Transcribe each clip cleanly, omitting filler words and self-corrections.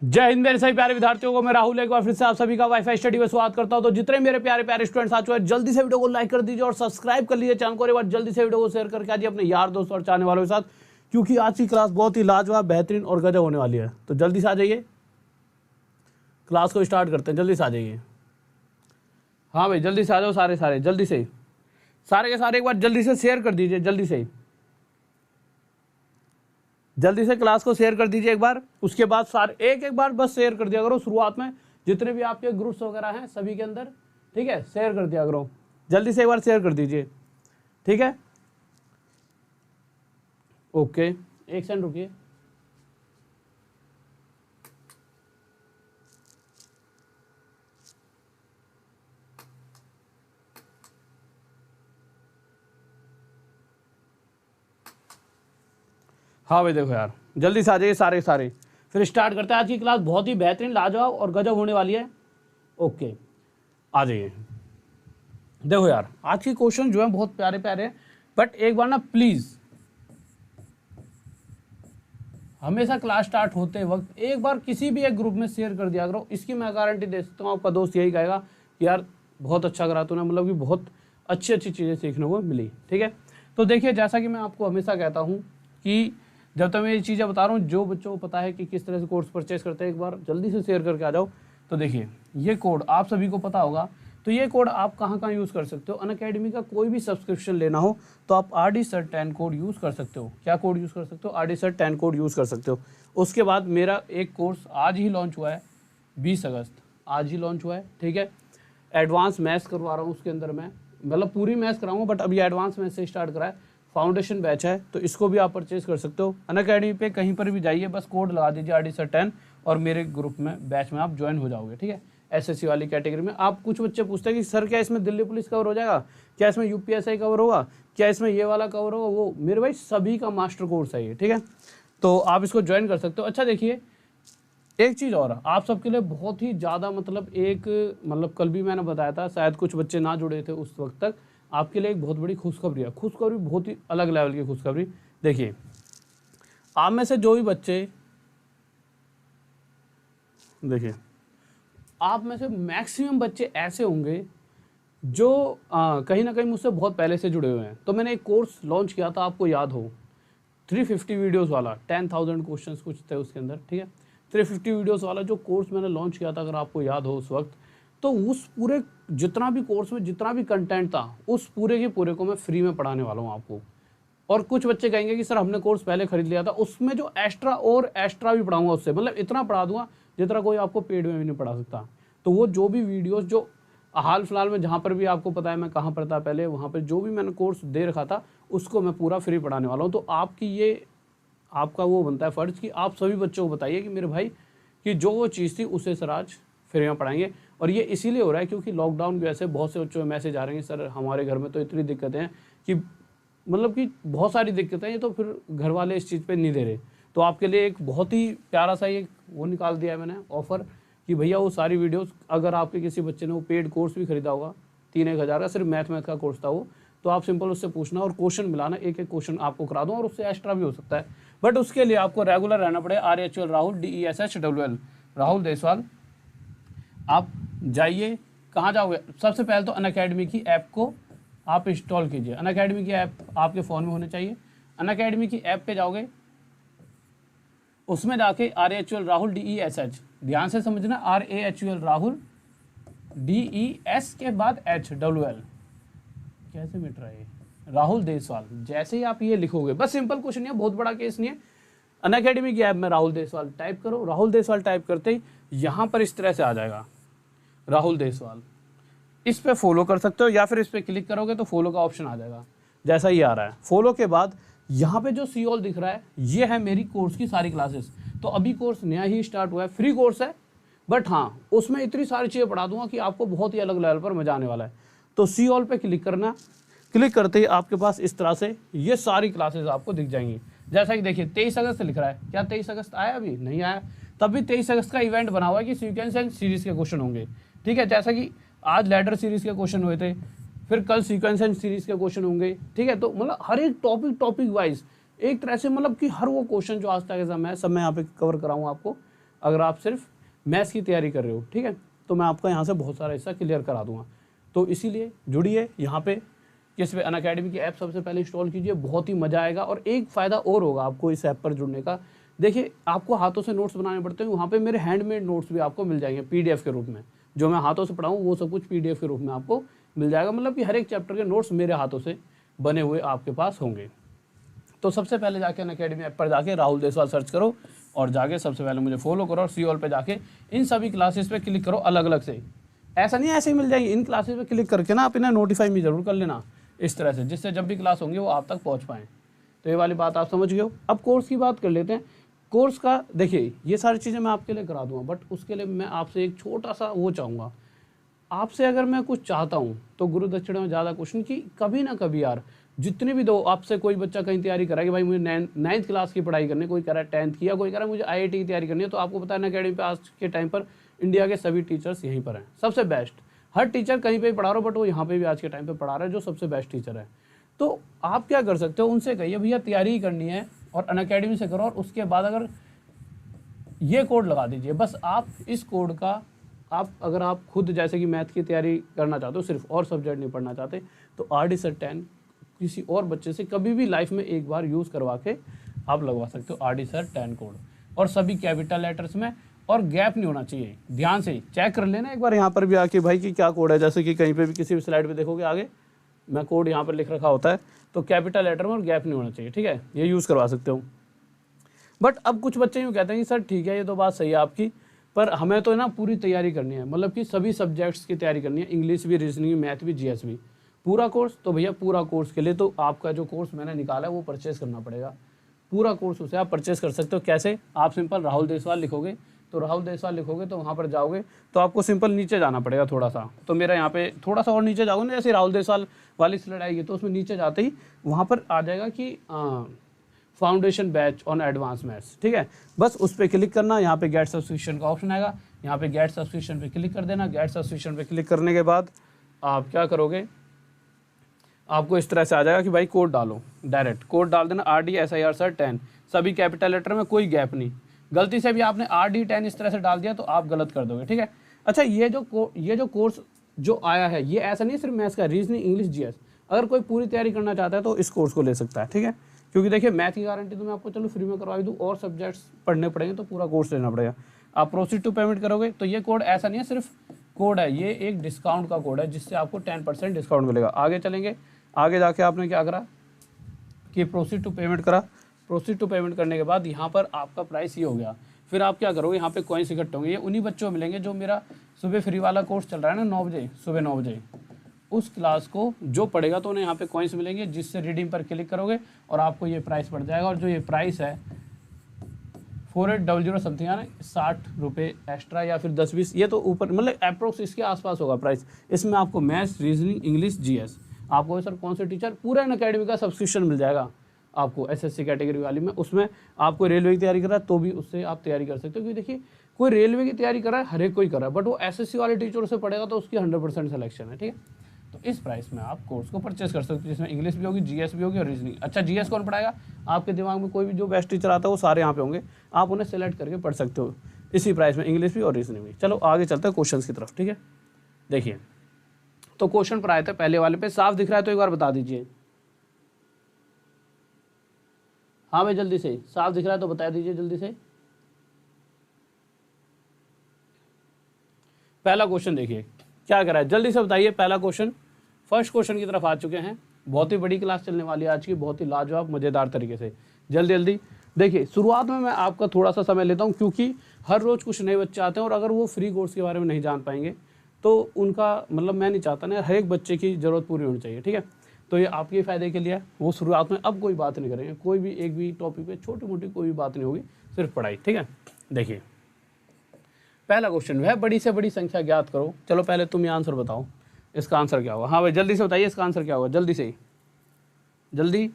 जय हिंद मेरे सभी प्यारे विद्यार्थियों को। मैं राहुल एक बार फिर से आप सभी का वाईफाई स्टडी में स्वागत करता हूं। तो जितने मेरे प्यारे प्यारे स्टूडेंट्स आ चुके हैं जल्दी से वीडियो को लाइक कर दीजिए और सब्सक्राइब कर लीजिए चैनल को। एक बार जल्दी से वीडियो को शेयर करके आइए अपने यार दोस्तों और चाहने वालों के साथ, क्योंकि आज की क्लास बहुत ही लाजवाब, बेहतरीन और गजब होने वाली है। तो जल्दी से आ जाइए, क्लास को स्टार्ट करते हैं। जल्दी से आ जाइए। हाँ भाई जल्दी से आ जाओ, सारे जल्दी से, सारे के सारे एक बार जल्दी से शेयर कर दीजिए। जल्दी से क्लास को शेयर कर दीजिए एक बार। उसके बाद सारे एक बार बस शेयर कर दिया करो शुरुआत में, जितने भी आपके ग्रुप्स वगैरह हैं सभी के अंदर, ठीक है, शेयर कर दिया करो। जल्दी से एक बार शेयर कर दीजिए, ठीक है। ओके, एक सेकंड रुकिए। हाँ भाई देखो यार, जल्दी से आ जाइए सारे सारे, फिर स्टार्ट करते हैं। आज की क्लास बहुत ही बेहतरीन, लाजवाब और गजब होने वाली है। ओके, आ जाइए। देखो यार, आज की क्वेश्चन जो है बहुत प्यारे प्यारे हैं, बट एक बार ना प्लीज हमेशा क्लास स्टार्ट होते वक्त एक बार किसी भी एक ग्रुप में शेयर कर दिया करो। इसकी मैं गारंटी दे सकता हूँ, आपका दोस्त यही कहेगा कि यार बहुत अच्छा करा तूने, मतलब कि बहुत अच्छी अच्छी चीज़ें सीखने को मिली, ठीक है। तो देखिए, जैसा कि मैं आपको हमेशा कहता हूँ कि जब तक मैं ये चीज़ें बता रहा हूँ, जो बच्चों को पता है कि किस तरह से कोर्स परचेज करते हैं, एक बार जल्दी से शेयर करके आ जाओ। तो देखिए, ये कोड आप सभी को पता होगा। तो ये कोड आप कहाँ कहाँ यूज़ कर सकते हो। अनअकैडमी का कोई भी सब्सक्रिप्शन लेना हो तो आप RD10 कोड यूज़ कर सकते हो। क्या कोड यूज़ कर सकते हो? RD10 कोड यूज़ कर सकते हो। उसके बाद मेरा एक कोर्स आज ही लॉन्च हुआ है, 20 अगस्त आज ही लॉन्च हुआ है, ठीक है। एडवांस मैथ्स करवा रहा हूँ उसके अंदर मैं, मतलब पूरी मैथ्स कराऊंगा, बट अभी एडवांस मैथ्स से स्टार्ट करा है। फाउंडेशन बैच है, तो इसको भी आप परचेज कर सकते हो। अनअकैडमी पे कहीं पर भी जाइए, बस कोड लगा दीजिए RD10 और मेरे ग्रुप में, बैच में आप ज्वाइन हो जाओगे, ठीक है। SSC वाली कैटेगरी में। आप कुछ बच्चे पूछते हैं कि सर क्या इसमें दिल्ली पुलिस कवर हो जाएगा, क्या इसमें UPSI कवर होगा, क्या इसमें ये वाला कवर होगा, वो मेरे भाई सभी का मास्टर कोर्स है ये, ठीक है। तो आप इसको ज्वाइन कर सकते हो। अच्छा देखिए, एक चीज़ और आप सबके लिए बहुत ही ज़्यादा, मतलब कल भी मैंने बताया था, शायद कुछ बच्चे ना जुड़े थे उस वक्त तक। आपके लिए एक बहुत बड़ी खुशखबरी है, खुशखबरी बहुत ही अलग लेवल की खुशखबरी। देखिए, आप में से जो भी बच्चे, देखिए आप में से मैक्सिमम बच्चे ऐसे होंगे जो कहीं ना कहीं मुझसे बहुत पहले से जुड़े हुए हैं। तो मैंने एक कोर्स लॉन्च किया था, आपको याद हो, 350 वीडियोस वाला, 10,000 क्वेश्चंस कुछ थे उसके अंदर, ठीक है। 350 वीडियोस वाला जो कोर्स मैंने लॉन्च किया था, अगर आपको याद हो उस वक्त, तो उस पूरे जितना भी कोर्स में जितना भी कंटेंट था, उस पूरे के पूरे को मैं फ्री में पढ़ाने वाला हूँ आपको। और कुछ बच्चे कहेंगे कि सर हमने कोर्स पहले खरीद लिया था, उसमें जो एक्स्ट्रा भी पढ़ाऊंगा उससे, मतलब इतना पढ़ा दूंगा जितना कोई आपको पेड में भी नहीं पढ़ा सकता। तो वो जो भी वीडियोस जो हाल फिलहाल में, जहाँ पर भी आपको पता है मैं कहाँ पढ़ता पहले, वहाँ पर जो भी मैंने कोर्स दे रखा था उसको मैं पूरा फ्री पढ़ाने वाला हूँ। तो आपका वो बनता है फ़र्ज़ कि आप सभी बच्चों को बताइए कि मेरे भाई कि जो वो चीज़ थी उसे सर आज फ्री में पढ़ाएंगे। और ये इसीलिए हो रहा है क्योंकि लॉकडाउन की वजह से बहुत से बच्चों में मैसेज आ रहे हैं कि सर हमारे घर में तो इतनी दिक्कतें हैं कि मतलब कि बहुत सारी दिक्कतें हैं, ये तो फिर घर वाले इस चीज़ पे नहीं दे रहे। तो आपके लिए एक बहुत ही प्यारा सा ये वो निकाल दिया है मैंने ऑफ़र कि भैया वो सारी वीडियोस, अगर आपके किसी बच्चे ने वो पेड कोर्स भी खरीदा होगा 3-1 हज़ार का, सिर्फ मैथ का कोर्स था वो, तो आप सिंपल उससे पूछना और क्वेश्चन मिलाना, एक क्वेश्चन आपको करा दूँ और उससे एक्स्ट्रा भी हो सकता है। बट उसके लिए आपको रेगुलर रहना पड़ेगा। RHL Rahul, DESHWL Rahul Deswal. आप जाइए, कहाँ जाओगे? सबसे पहले तो अनअकैडमी की ऐप को आप इंस्टॉल कीजिए। अनअकैडमी की ऐप आपके फ़ोन में होनी चाहिए। अनअकैडमी की ऐप पे जाओगे, उसमें जाके RHL राहुल DESH, ध्यान से समझना, RAHUL राहुल DES के बाद HWL, कैसे मिट रहा है राहुल देसवाल। जैसे ही आप ये लिखोगे, बस सिंपल क्वेश्चन नहीं है, बहुत बड़ा केस नहीं है। अनअकैडमी की ऐप में राहुल देसवाल टाइप करो। राहुल देसवाल टाइप करते ही यहाँ पर इस तरह से आ जाएगा राहुल देसवाल। इस पे फॉलो कर सकते हो या फिर इस पे क्लिक करोगे तो फॉलो का ऑप्शन आ जाएगा, जैसा ही आ रहा है। फॉलो के बाद यहाँ पे जो सी ऑल दिख रहा है, ये है मेरी कोर्स की सारी क्लासेस। तो अभी कोर्स नया ही स्टार्ट हुआ है, फ्री कोर्स है, बट हाँ उसमें इतनी सारी चीज़ें पढ़ा दूंगा कि आपको बहुत ही अलग लेवल पर मजा आने वाला है। तो सी ऑल पे क्लिक करना, क्लिक करते ही आपके पास इस तरह से ये सारी क्लासेस आपको दिख जाएंगी। जैसा कि देखिए 23 अगस्त लिख रहा है, क्या 23 अगस्त आया? अभी नहीं आया। तब भी 23 अगस्त का इवेंट बना हुआ है कि सीक्वेंस एंड सीरीज के क्वेश्चन होंगे, ठीक है। जैसा कि आज लैडर सीरीज के क्वेश्चन हुए थे, फिर कल सीक्वेंस एंड सीरीज के क्वेश्चन होंगे, ठीक है। तो मतलब हर एक टॉपिक वाइज एक तरह से, मतलब कि हर वो क्वेश्चन जो आज तक एग्जाम है सब मैं यहाँ पे कवर कराऊंगा आपको। अगर आप सिर्फ मैथ्स की तैयारी कर रहे हो, ठीक है, तो मैं आपका यहाँ से बहुत सारा हिस्सा क्लियर करा दूंगा। तो इसीलिए जुड़िए यहाँ पे, किस पे अनअकैडमी की ऐप सबसे पहले इंस्टॉल कीजिए, बहुत ही मज़ा आएगा। और एक फ़ायदा और होगा आपको इस ऐप पर जुड़ने का, देखिए आपको हाथों से नोट्स बनाने पड़ते हैं, वहाँ पे मेरे हैंडमेड नोट्स भी आपको मिल जाएंगे पीडीएफ के रूप में। जो मैं हाथों से पढ़ाऊँ वो सब कुछ पीडीएफ के रूप में आपको मिल जाएगा, मतलब कि हर एक चैप्टर के नोट्स मेरे हाथों से बने हुए आपके पास होंगे। तो सबसे पहले जाके अनअकैडमी ऐप पर जाके राहुल देसवाल सर्च करो और जाके सबसे पहले मुझे फॉलो करो और सी ऑल पे जाके इन सभी क्लासेस पे क्लिक करो अलग अलग से। ऐसा नहीं ऐसे ही मिल जाएंगे, इन क्लासेस पे क्लिक करके ना आप इन्हें नोटिफाई भी जरूर कर लेना इस तरह से, जिससे जब भी क्लास होंगी वो आप तक पहुँच पाएँ। तो ये वाली बात आप समझ गए हो। अब कोर्स की बात कर लेते हैं। कोर्स का देखिए ये सारी चीज़ें मैं आपके लिए करा दूंगा, बट उसके लिए मैं आपसे एक छोटा सा वो चाहूँगा आपसे, अगर मैं कुछ चाहता हूँ तो गुरु दक्षिणा में ज़्यादा कुछ नहीं, कि कभी ना कभी यार जितने भी दो आपसे कोई बच्चा कहीं तैयारी करा कि भाई मुझे 9th क्लास की पढ़ाई करनी, कोई कह रहा है 10th की, या कोई कह रहा है मुझे IIT की तैयारी करनी है, तो आपको पता है अनअकैडमी पे आज के टाइम पर इंडिया के सभी टीचर्स यहीं पर हैं, सबसे बेस्ट। हर टीचर कहीं पर पढ़ा रहा हो, बट वो यहाँ पर भी आज के टाइम पर पढ़ा रहा है जो सबसे बेस्ट टीचर है। तो आप क्या कर सकते हो, उनसे कहिए भैया तैयारी ही करनी है और अनअकैडमी से करो, और उसके बाद अगर ये कोड लगा दीजिए बस। आप इस कोड का अगर आप खुद जैसे कि मैथ की तैयारी करना चाहते हो, सिर्फ और सब्जेक्ट नहीं पढ़ना चाहते, तो RD Sir 10 किसी और बच्चे से कभी भी लाइफ में एक बार यूज़ करवा के आप लगवा सकते हो RD Sir 10 कोड, और सभी कैपिटल लेटर्स में, और गैप नहीं होना चाहिए। ध्यान से चेक कर लेना एक बार यहाँ पर भी आके भाई कि क्या कोड है, जैसे कि कहीं पे भी किसी भी स्लाइड पे देखोगे आगे मैं कोड यहाँ पर लिख रखा होता है, तो कैपिटल लेटर में और गैप नहीं होना चाहिए, ठीक है, ये यूज़ करवा सकते हो। बट अब कुछ बच्चे यूँ कहते हैं कि सर ठीक है ये तो बात सही है आपकी, पर हमें तो ना पूरी तैयारी करनी है, मतलब कि सभी सब्जेक्ट्स की तैयारी करनी है, इंग्लिश भी, रीजनिंग भी, मैथ भी, GS भी, पूरा कोर्स। तो भैया पूरा कोर्स के लिए तो आपका जो कोर्स मैंने निकाला है वो परचेज़ करना पड़ेगा, पूरा कोर्स उसे आप परचेज़ कर सकते हो। कैसे? आप सिंपल राहुल देसवाल लिखोगे, तो राहुल देसवाल लिखोगे तो वहाँ पर जाओगे तो आपको सिंपल नीचे जाना पड़ेगा थोड़ा सा, तो मेरा यहाँ पे थोड़ा सा और नीचे जाओगे ना, जैसे राहुल देसवाल वाली स्लाइड आएगी तो उसमें नीचे जाते ही वहाँ पर आ जाएगा कि foundation batch on advance maths, ठीक है, बस उस पर क्लिक करना। यहाँ पे गेट सब्सक्रिप्शन का ऑप्शन आएगा, यहाँ पे गेट सब्सक्रिप्शन पे क्लिक कर देना। गेट सब्सक्रिप्शन पे क्लिक करने के बाद आप क्या करोगे, आपको इस तरह से आ जाएगा कि भाई कोड डालो, डायरेक्ट कोड डाल देना RD SIR Sir 10, सभी कैपिटल लेटर में, कोई गैप नहीं। गलती से भी आपने RD 10 इस तरह से डाल दिया तो आप गलत कर दोगे, ठीक है। अच्छा ये जो कोर्स जो आया है ये ऐसा नहीं सिर्फ मैथ्स का, रीजनिंग, इंग्लिश, GS, अगर कोई पूरी तैयारी करना चाहता है तो इस कोर्स को ले सकता है, ठीक है, क्योंकि देखिए मैथ की गारंटी तो मैं आपको चलो फ्री में करवा दूँ, और सब्जेक्ट्स पढ़ने पड़ेंगे तो पूरा कोर्स लेना पड़ेगा। आप प्रोसीड टू पेमेंट करोगे तो ये कोड ऐसा नहीं है सिर्फ कोड है, ये एक डिस्काउंट का कोड है जिससे आपको 10% डिस्काउंट मिलेगा। आगे चलेंगे, आगे जाके आपने क्या करा कि प्रोसीड टू पेमेंट करा। प्रोसीड टू पेमेंट करने के बाद यहाँ पर आपका प्राइस ये हो गया। फिर आप क्या करोगे, यहाँ पे कॉइन्स इकट्ठे होंगे, ये उन्हीं बच्चों को मिलेंगे जो मेरा सुबह फ्री वाला कोर्स चल रहा है ना 9 बजे, सुबह 9 बजे, उस क्लास को जो पढ़ेगा तो उन्हें यहाँ पे कॉइन्स मिलेंगे, जिससे रिडीम पर क्लिक करोगे और आपको ये प्राइस पड़ जाएगा। और जो ये प्राइस है 4800 समथिंग है ना, 60 रुपये एक्स्ट्रा या फिर 10-20, ये तो ऊपर मतलब अप्रोक्स इसके आसपास होगा प्राइस। इसमें आपको मैथ्स, रीजनिंग, इंग्लिश, GS, आपको सर कौन से टीचर, पूरा अनअकैडमी का सब्सक्रिप्शन मिल जाएगा आपको SSC कैटेगरी वाली में। उसमें आपको रेलवे की तैयारी कर रहा है तो भी उससे आप तैयारी कर सकते हो, क्योंकि देखिए कोई रेलवे की तैयारी कर रहा है, हर एक कोई कर रहा है, बट वो SSC वाले टीचर से पढ़ेगा तो उसकी 100% सिलेक्शन है, ठीक है। तो इस प्राइस में आप कोर्स को परचेस कर सकते हो, जिसमें इंग्लिश भी होगी, GS भी होगी और रीजनिंग। अच्छा GS कौन पढ़ाएगा, आपके दिमाग में कोई भी जो बेस्ट टीचर आता है वो सारे यहाँ पे होंगे, आप उन्हें सेलेक्ट करके पढ़ सकते हो इसी प्राइस में, इंग्लिश भी और रीजनिंग भी। चलो आगे चलते हैं क्वेश्चन की तरफ, ठीक है। देखिए तो क्वेश्चन पर आए थे, पहले वाले पे साफ दिख रहा है तो एक बार बता दीजिए। हाँ भाई जल्दी से, साफ दिख रहा है तो बता दीजिए जल्दी से। पहला क्वेश्चन देखिए क्या कर रहा है, जल्दी से बताइए। पहला क्वेश्चन, फर्स्ट क्वेश्चन की तरफ आ चुके हैं। बहुत ही बड़ी क्लास चलने वाली है आज की, बहुत ही लाजवाब मज़ेदार तरीके से। जल्दी जल्दी देखिए, शुरुआत में मैं आपका थोड़ा सा समय लेता हूँ, क्योंकि हर रोज़ कुछ नए बच्चे आते हैं, और अगर वो फ्री कोर्स के बारे में नहीं जान पाएंगे तो उनका मतलब मैं नहीं चाहता ना, हर एक बच्चे की ज़रूरत पूरी होनी चाहिए, ठीक है। तो ये आपके फ़ायदे के लिए है। वो शुरुआत में अब कोई बात नहीं करेंगे, कोई भी एक भी टॉपिक पे छोटी मोटी कोई भी बात नहीं होगी, सिर्फ पढ़ाई, ठीक है। देखिए पहला क्वेश्चन, वह बड़ी से बड़ी संख्या ज्ञात करो। चलो पहले तुम ये आंसर बताओ, इसका आंसर क्या होगा। हाँ भाई जल्दी से बताइए इसका आंसर क्या होगा, जल्दी से, जल्दी।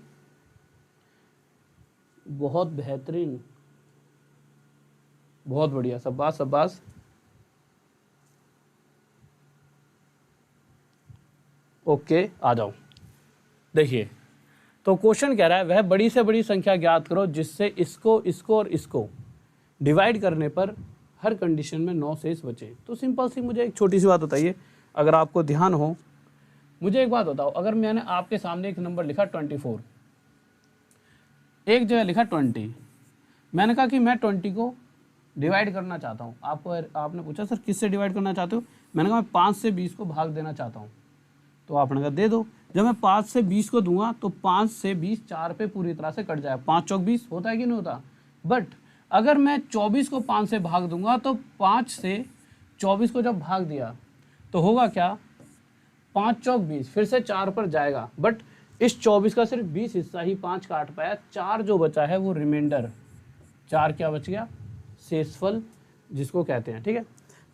बहुत बेहतरीन, बहुत बढ़िया, शाबाश शाबाश। ओके आ जाओ। देखिए तो क्वेश्चन कह रहा है वह बड़ी से बड़ी संख्या ज्ञात करो जिससे इसको, इसको और इसको डिवाइड करने पर हर कंडीशन में 9 शेष बचे। तो सिंपल सी मुझे एक छोटी सी बात बताइए, अगर आपको ध्यान हो, मुझे एक बात बताओ, अगर मैंने आपके सामने एक नंबर लिखा 24, एक जगह लिखा 20, मैंने कहा कि मैं 20 को डिवाइड करना चाहता हूँ, आपने पूछा सर किससे डिवाइड करना चाहते हो, मैंने कहा मैं 5 से 20 को भाग देना चाहता हूँ। तो आपने कहा दे दो। जब मैं 5 से 20 को दूंगा तो 5 से 20 4 पे पूरी तरह से कट जाएगा, 5 चौक 20 होता है कि नहीं होता। बट अगर मैं 24 को 5 से भाग दूंगा तो 5 से 24 को जब भाग दिया तो होगा क्या, 5 चौक 20, फिर से 4 पर जाएगा, बट इस 24 का सिर्फ 20 हिस्सा ही 5 काट पाया, 4 जो बचा है वो रिमाइंडर, 4 क्या बच गया, शेषफल जिसको कहते हैं, ठीक है।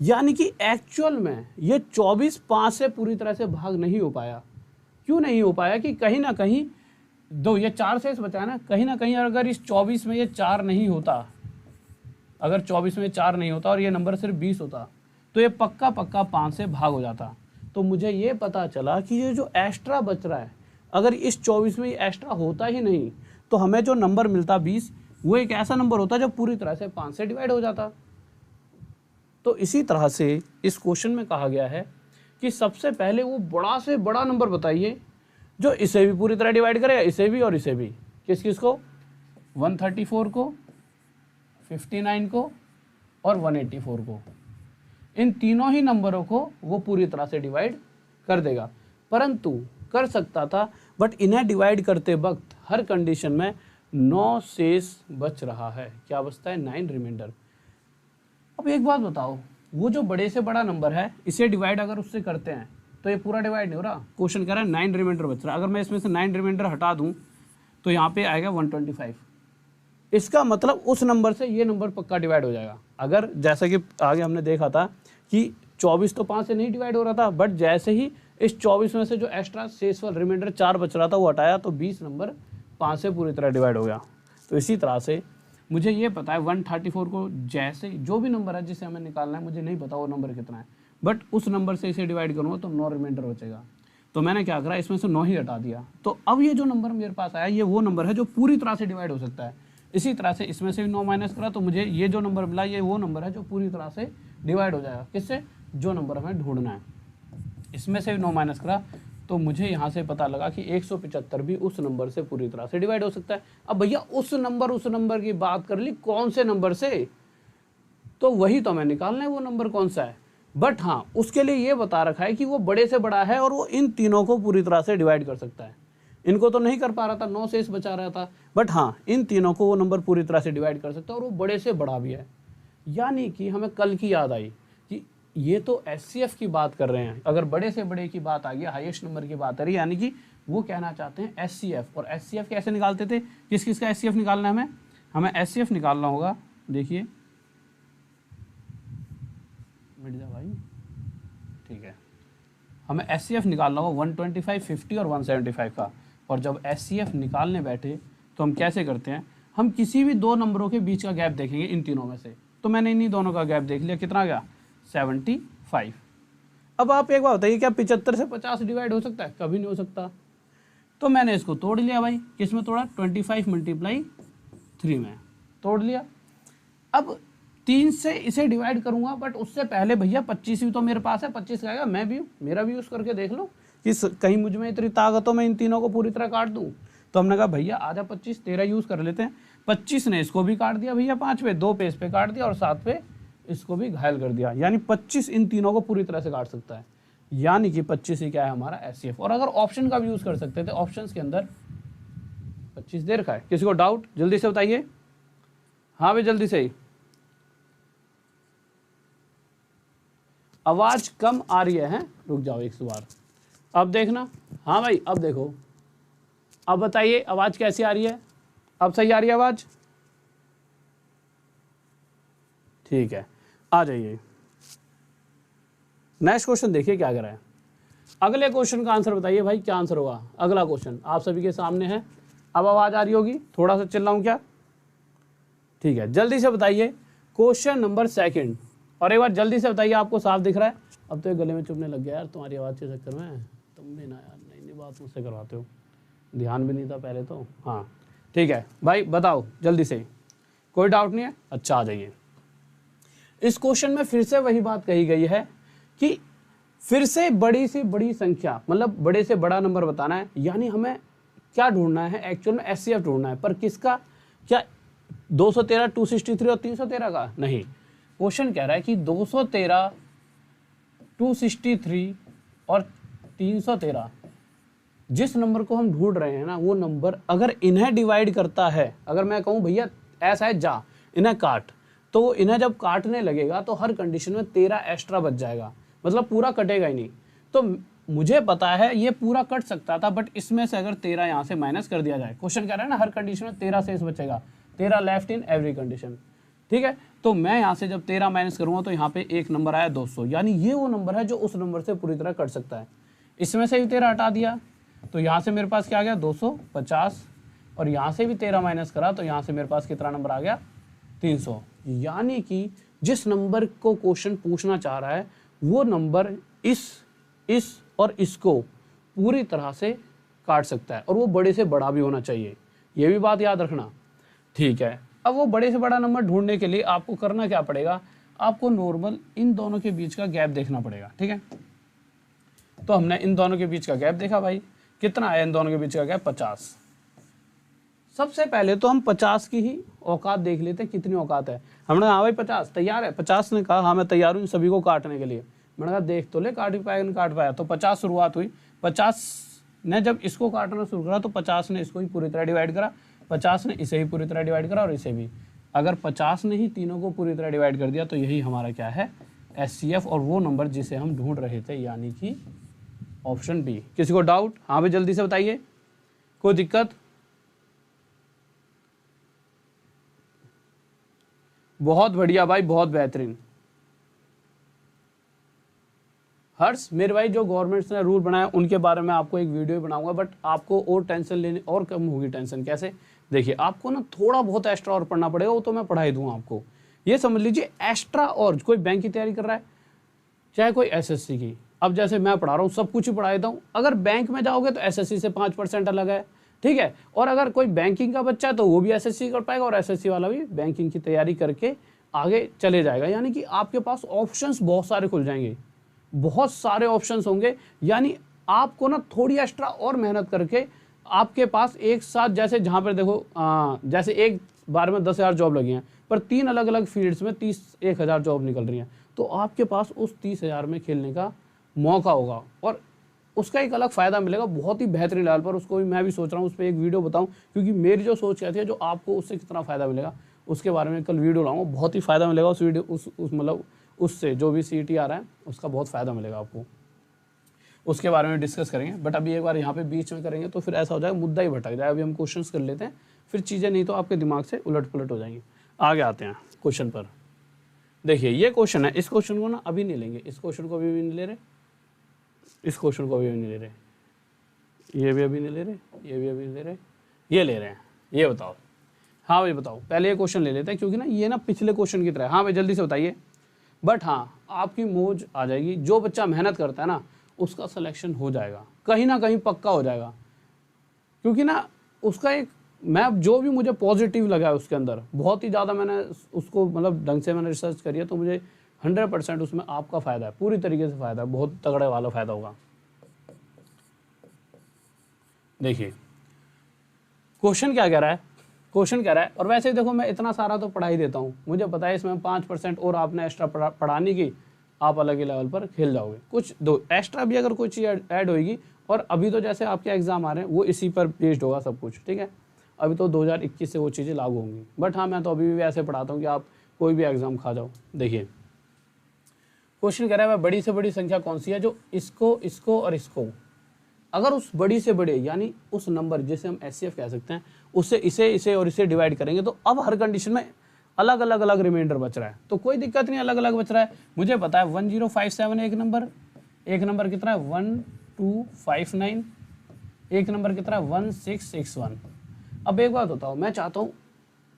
यानी कि एक्चुअल में ये 24 5 से पूरी तरह से भाग नहीं हो पाया। क्यों नहीं हो पाया कि कहीं ना कहीं दो ये 4 शेष बचा है ना कहीं अगर इस 24 में ये 4 नहीं होता, अगर 24 में 4 नहीं होता और ये नंबर सिर्फ 20 होता तो ये पक्का 5 से भाग हो जाता। तो मुझे ये पता चला कि ये जो एक्स्ट्रा बच रहा है, अगर इस 24 में ये एक्स्ट्रा होता ही नहीं तो हमें जो नंबर मिलता 20, वो एक ऐसा नंबर होता जो पूरी तरह से 5 से डिवाइड हो जाता। तो इसी तरह से इस क्वेश्चन में कहा गया है कि सबसे पहले वो बड़ा से बड़ा नंबर बताइए जो इसे भी पूरी तरह डिवाइड करेगा, इसे भी और इसे भी। किस किस को, 134 को, 59 को और 184 को। इन तीनों ही नंबरों को वो पूरी तरह से डिवाइड कर देगा। परंतु कर सकता था, बट इन्हें डिवाइड करते वक्त हर कंडीशन में 9 शेष बच रहा है। क्या बचता है, 9 रिमाइंडर। अब एक बात बताओ, वो जो बड़े से बड़ा नंबर है इसे डिवाइड अगर उससे करते हैं तो ये पूरा डिवाइड नहीं हो रहा। क्वेश्चन कह रहा है 9 रिमाइंडर बच रहा है। अगर मैं इसमें से 9 रिमाइंडर हटा दूं तो यहाँ पे आएगा 125। इसका मतलब उस नंबर से ये नंबर पक्का डिवाइड हो जाएगा। अगर जैसा कि आगे हमने देखा था कि 24 तो 5 से नहीं डिवाइड हो रहा था, बट जैसे ही इस 24 में से जो एक्स्ट्रा शेषफल रिमाइंडर 4 बच रहा था वो हटाया तो 20 नंबर 5 से पूरी तरह डिवाइड हो गया। तो इसी तरह से मुझे ये पता है 134 को जैसे जो भी नंबर है जिसे हमें निकालना है, मुझे नहीं पता वो नंबर कितना है, बट उस नंबर से इसे डिवाइड करूँगा तो 9 रिमाइंडर बचेगा। तो मैंने क्या करा, इसमें से 9 ही हटा दिया। तो अब ये जो नंबर मेरे पास आया ये वो नंबर है जो पूरी तरह से डिवाइड हो सकता है। इसी तरह से इसमें से भी 9 माइनस करा तो मुझे ये जो नंबर मिला ये वो नंबर है जो पूरी तरह से डिवाइड हो जाएगा। किससे, जो नंबर हमें ढूंढना है। इसमें से भी 9 माइनस करा तो मुझे यहाँ से पता लगा कि 175 भी उस नंबर से पूरी तरह से डिवाइड हो सकता है। अब भैया उस नंबर की बात कर ली, कौन से नंबर से, तो वही तो हमें निकालना है वो नंबर कौन सा है। बट हाँ, उसके लिए ये बता रखा है कि वो बड़े से बड़ा है और वो इन तीनों को पूरी तरह से डिवाइड कर सकता है। इनको तो नहीं कर पा रहा था, 9 शेष बचा रहा था, बट हाँ इन तीनों को वो नंबर पूरी तरह से डिवाइड कर सकता है और वो बड़े से बड़ा भी है। यानी कि हमें कल की याद आई कि ये तो एचसीएफ की बात कर रहे हैं। अगर बड़े से बड़े की बात आ गई, हाईएस्ट नंबर की बात आ रही है, यानी कि वो कहना चाहते हैं एचसीएफ। और एचसीएफ कैसे निकालते थे, किस किस का एचसीएफ निकालना है हमें एचसीएफ निकालना होगा। देखिए मिट जा भाई, ठीक है, हमें एचसीएफ निकालना होगा 125, 50 और 175 का। और जब एचसीएफ निकालने बैठे तो हम कैसे करते हैं, हम किसी भी दो नंबरों के बीच का गैप देखेंगे इन तीनों में से। तो मैंने इन्हीं दोनों का गैप देख लिया, कितना गया, 75। अब आप एक बात बताइए, क्या 75 से 50 डिवाइड हो सकता है, कभी नहीं हो सकता। तो मैंने इसको तोड़ लिया भाई, किस में तोड़ा, 25 × 3 में तोड़ लिया। अब 3 से इसे डिवाइड करूंगा, बट उससे पहले भैया 25 भी तो मेरे पास है, 25 का आएगा, मैं भी हूँ, मेरा भी यूज़ करके देख लो कि कहीं मुझ में इतनी ताकत हो मैं इन तीनों को पूरी तरह काट दूँ। तो हमने कहा भैया आजा 25 तेरा यूज़ कर लेते हैं। 25 ने इसको भी काट दिया भैया 5 पे, 2 पे इस पे काट दिया और 7 पे इसको भी घायल कर दिया। यानी 25 इन तीनों को पूरी तरह से काट सकता है। यानी कि 25 ही क्या है हमारा एचसीएफ। और अगर ऑप्शन का भी यूज़ कर सकते थे, ऑप्शंस के अंदर 25 दे रखा है। किसी को डाउट, जल्दी से बताइए, हाँ भाई जल्दी से ही। आवाज कम आ रही है, रुक जाओ एक बार, अब देखना। हाँ भाई अब देखो, अब बताइए आवाज कैसी आ रही है, अब सही आ रही है आवाज, ठीक है, आ जाइए। नेक्स्ट क्वेश्चन देखिए क्या करा है। अगले क्वेश्चन का आंसर बताइए भाई, क्या आंसर होगा। अगला क्वेश्चन आप सभी के सामने है, अब आवाज आ रही होगी, थोड़ा सा चिल्लाऊं क्या, ठीक है, जल्दी से बताइए। क्वेश्चन नंबर 2 और एक बार जल्दी से बताइए, आपको साफ दिख रहा है। अब तो ये गले में चुभने लग गया यार तुम्हारी आवाज़ के चक्कर में, तुम भी ना यार नई नई बात मुझसे करवाते हो, ध्यान भी नहीं था पहले तो। हाँ ठीक है भाई बताओ जल्दी से, कोई डाउट नहीं है, अच्छा आ जाइए। इस क्वेश्चन में फिर से वही बात कही गई है कि फिर से बड़ी से बड़ी संख्या, मतलब बड़े से बड़ा नंबर बताना है, यानी हमें क्या ढूंढना है, एक्चुअल में एचसीएफ ढूंढना है। पर किसका? क्या 213, 263 और 313 का? नहीं, क्वेश्चन कह रहा है कि 213, 263 और 313 जिस नंबर को हम ढूंढ रहे हैं ना, वो नंबर अगर इन्हें डिवाइड करता है, अगर मैं कहूँ भैया ऐसा है जा इन्हें काट, तो इन्हें जब काटने लगेगा तो हर कंडीशन में 13 एक्स्ट्रा बच जाएगा, मतलब पूरा कटेगा ही नहीं। तो मुझे पता है ये पूरा कट सकता था, बट इसमें से अगर 13 यहाँ से माइनस कर दिया जाए, क्वेश्चन कह रहा है ना हर कंडीशन में 13 शेष बचेगा, 13 लेफ्ट इन एवरी कंडीशन, ठीक है। तो मैं यहाँ से जब 13 माइनस करूँगा तो यहाँ पे एक नंबर आया 200, यानी ये वो नंबर है जो उस नंबर से पूरी तरह कट सकता है। इसमें से भी 13 हटा दिया तो यहाँ से मेरे पास क्या आ गया 250, और यहाँ से भी 13 माइनस करा तो यहाँ से मेरे पास कितना नंबर आ गया 300। यानी कि जिस नंबर को क्वेश्चन पूछना चाह रहा है वो नंबर इस और इसको पूरी तरह से काट सकता है, और वो बड़े से बड़ा भी होना चाहिए, ये भी बात याद रखना, ठीक है। अब वो बड़े से बड़ा नंबर ढूंढने के लिए आपको करना क्या पड़ेगा, आपको नॉर्मल इन दोनों के बीच का गैप देखना पड़ेगा, ठीक है। तो हमने इन दोनों के बीच का गैप देखा भाई, कितना आया इन दोनों के बीच का गैप 50। सबसे पहले तो हम 50 की ही औकात देख लेते हैं, कितनी औकात है। हमने हाँ भाई 50 तैयार है, 50 ने कहा हाँ मैं तैयार हूँ इन सभी को काटने के लिए। मैंने कहा देख तो ले काट भी पाएगा नहीं काट पाया, तो 50 शुरुआत हुई। 50 ने जब इसको काटना शुरू करा तो 50 ने इसको ही पूरी तरह डिवाइड करा, 50 ने इसे ही पूरी तरह डिवाइड करा और इसे भी। अगर 50 ने ही तीनों को पूरी तरह डिवाइड कर दिया तो यही हमारा क्या है एचसीएफ, और वो नंबर जिसे हम ढूंढ रहे थे, यानी कि ऑप्शन बी। किसी को डाउट? हाँ भाई जल्दी से बताइए, कोई दिक्कत? बहुत बढ़िया भाई, बहुत बेहतरीन। हर्ष मेरे भाई, जो गवर्नमेंट्स ने रूल बनाया उनके बारे में आपको एक वीडियो बनाऊंगा, बट आपको और टेंशन लेने और कम होगी टेंशन। कैसे? देखिए आपको ना थोड़ा बहुत एक्स्ट्रा और पढ़ना पड़ेगा, वो तो मैं पढ़ा ही दूंगा आपको। ये समझ लीजिए एक्स्ट्रा, और कोई बैंक की तैयारी कर रहा है चाहे कोई एसएससी की, अब जैसे मैं पढ़ा रहा हूँ सब कुछ ही पढ़ा देता हूँ। अगर बैंक में जाओगे तो एसएससी से 5% अलग है, ठीक है। और अगर कोई बैंकिंग का बच्चा है तो वो भी एसएससी कर पाएगा, और एसएससी वाला भी बैंकिंग की तैयारी करके आगे चले जाएगा। यानी कि आपके पास ऑप्शंस बहुत सारे खुल जाएंगे, बहुत सारे ऑप्शंस होंगे। यानी आपको ना थोड़ी एक्स्ट्रा और मेहनत करके आपके पास एक साथ, जैसे जहाँ पर देखो जैसे एक बार में 10,000 जॉब लगी हैं, पर 3 अलग अलग फील्ड्स में 31,000 जॉब निकल रही हैं, तो आपके पास उस 30,000 में खेलने का मौका होगा, और उसका एक अलग फ़ायदा मिलेगा बहुत ही बेहतरीन लेवल पर। उसको भी मैं भी सोच रहा हूँ उस पर एक वीडियो बताऊँ, क्योंकि मेरी जो सोच कहती है जो आपको उससे कितना फ़ायदा मिलेगा उसके बारे में कल वीडियो लाऊंगा। बहुत ही फ़ायदा मिलेगा उस वीडियो उस मतलब उससे जो भी सीईटी आ रहा है उसका बहुत फ़ायदा मिलेगा आपको, उसके बारे में डिस्कस करेंगे। बट अभी एक बार यहाँ पे बीच में करेंगे तो फिर ऐसा हो जाएगा मुद्दा ही भटक जाए। अभी हम क्वेश्चंस कर लेते हैं, फिर चीज़ें नहीं तो आपके दिमाग से उलट पुलट हो जाएंगी। आगे आते हैं क्वेश्चन पर। देखिए ये क्वेश्चन है, इस क्वेश्चन को ना अभी नहीं लेंगे, इस क्वेश्चन को भी नहीं ले रहे, इस क्वेश्चन को भी नहीं ले रहे, ये भी अभी नहीं ले रहे, ये भी अभी नहीं ले रहे, ये ले रहे हैं। ये बताओ, हाँ भाई बताओ, पहले ये क्वेश्चन ले लेते हैं क्योंकि ना ये ना पिछले क्वेश्चन की तरह है। हाँ भाई जल्दी से बताइए। बट हाँ आपकी मौज आ जाएगी, जो बच्चा मेहनत करता है ना उसका सिलेक्शन हो जाएगा, कहीं ना कहीं पक्का हो जाएगा। क्योंकि ना उसका एक मैं जो भी मुझे पॉजिटिव लगा है उसके अंदर, बहुत ही ज़्यादा मैंने उसको मतलब ढंग से मैंने रिसर्च करी है, तो मुझे 100% उसमें आपका फ़ायदा है, पूरी तरीके से फ़ायदा है, बहुत तगड़े वाला फ़ायदा होगा। देखिए क्वेश्चन क्या कह रहा है, क्वेश्चन कह रहा है, और वैसे ही देखो मैं इतना सारा तो पढ़ा ही देता हूँ, मुझे पता है इसमें 5% और आपने एक्स्ट्रा पढ़ाने की, आप अलग ही लेवल पर खेल जाओगे। कुछ दो एक्स्ट्रा भी अगर कोई चीज़ ऐड होगी, और अभी तो जैसे आपके एग्जाम आ रहे हैं वो इसी पर बेस्ड होगा सब कुछ, ठीक है। अभी तो 2021 से वो चीज़ें लागू होंगी, बट हाँ मैं तो अभी भी ऐसे पढ़ाता हूँ कि आप कोई भी एग्जाम खा जाओ। देखिए क्वेश्चन कह रहा है वह बड़ी से बड़ी संख्या कौन सी है जो इसको, इसको और इसको, अगर उस बड़ी से बड़े यानी उस नंबर जिसे हम एचसीएफ कह सकते हैं उससे इसे, इसे और इसे डिवाइड करेंगे तो अब हर कंडीशन में अलग अलग अलग रिमाइंडर बच रहा है, तो कोई दिक्कत नहीं, अलग अलग बच रहा है। मुझे पता है 1057 एक नंबर, एक नंबर कितना है 1259, एक नंबर कितना है 1661। अब एक बात बताओ, मैं चाहता हूँ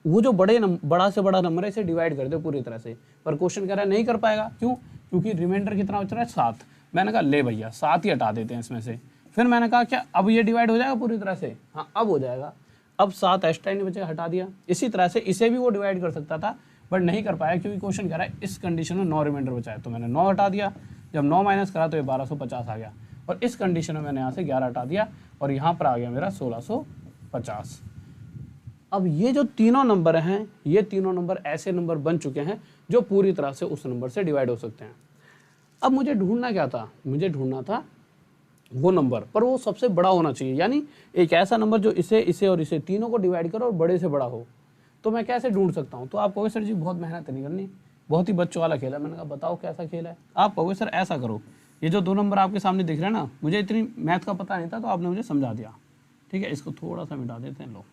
वो जो बड़ा से बड़ा नंबर है इसे डिवाइड कर दो पूरी तरह से, पर क्वेश्चन कह रहा है नहीं कर पाएगा। क्यों? क्योंकि रिमाइंडर कितना बच रहा है 7। मैंने कहा ले भैया 7 ही हटा देते हैं इसमें से। फिर मैंने कहा क्या अब ये डिवाइड हो जाएगा पूरी तरह से? हाँ अब हो जाएगा। अब 7 एक्स्ट्रा नहीं बचेगा, हटा दिया। इसी तरह से इसे भी वो डिवाइड कर सकता था, बट नहीं कर पाया क्योंकि क्वेश्चन कह रहा है इस कंडीशन में 9 रिमाइंडर बचा है, तो मैंने 9 हटा दिया। जब 9 माइनस करा तो ये 1250 आ गया, और इस कंडीशन में मैंने यहाँ से 11 हटा दिया और यहाँ पर आ गया मेरा 1650। अब ये जो तीनों नंबर हैं, ये तीनों नंबर ऐसे नंबर बन चुके हैं जो पूरी तरह से उस नंबर से डिवाइड हो सकते हैं। अब मुझे ढूंढना क्या था, मुझे ढूंढना था वो नंबर, पर वो सबसे बड़ा होना चाहिए, यानी एक ऐसा नंबर जो इसे इसे और इसे तीनों को डिवाइड करो और बड़े से बड़ा हो। तो मैं कैसे ढूंढ सकता हूँ? तो आप कहोगे सर जी बहुत मेहनत नहीं करनी, बहुत ही बच्चों वाला खेल है। मैंने कहा बताओ कैसा खेल है? आप कहोगे सर ऐसा करो, ये जो 2 नंबर आपके सामने दिख रहे हैं ना, मुझे इतनी मैथ का पता नहीं था तो आपने मुझे समझा दिया, ठीक है। इसको थोड़ा सा मिटा देते हैं, लो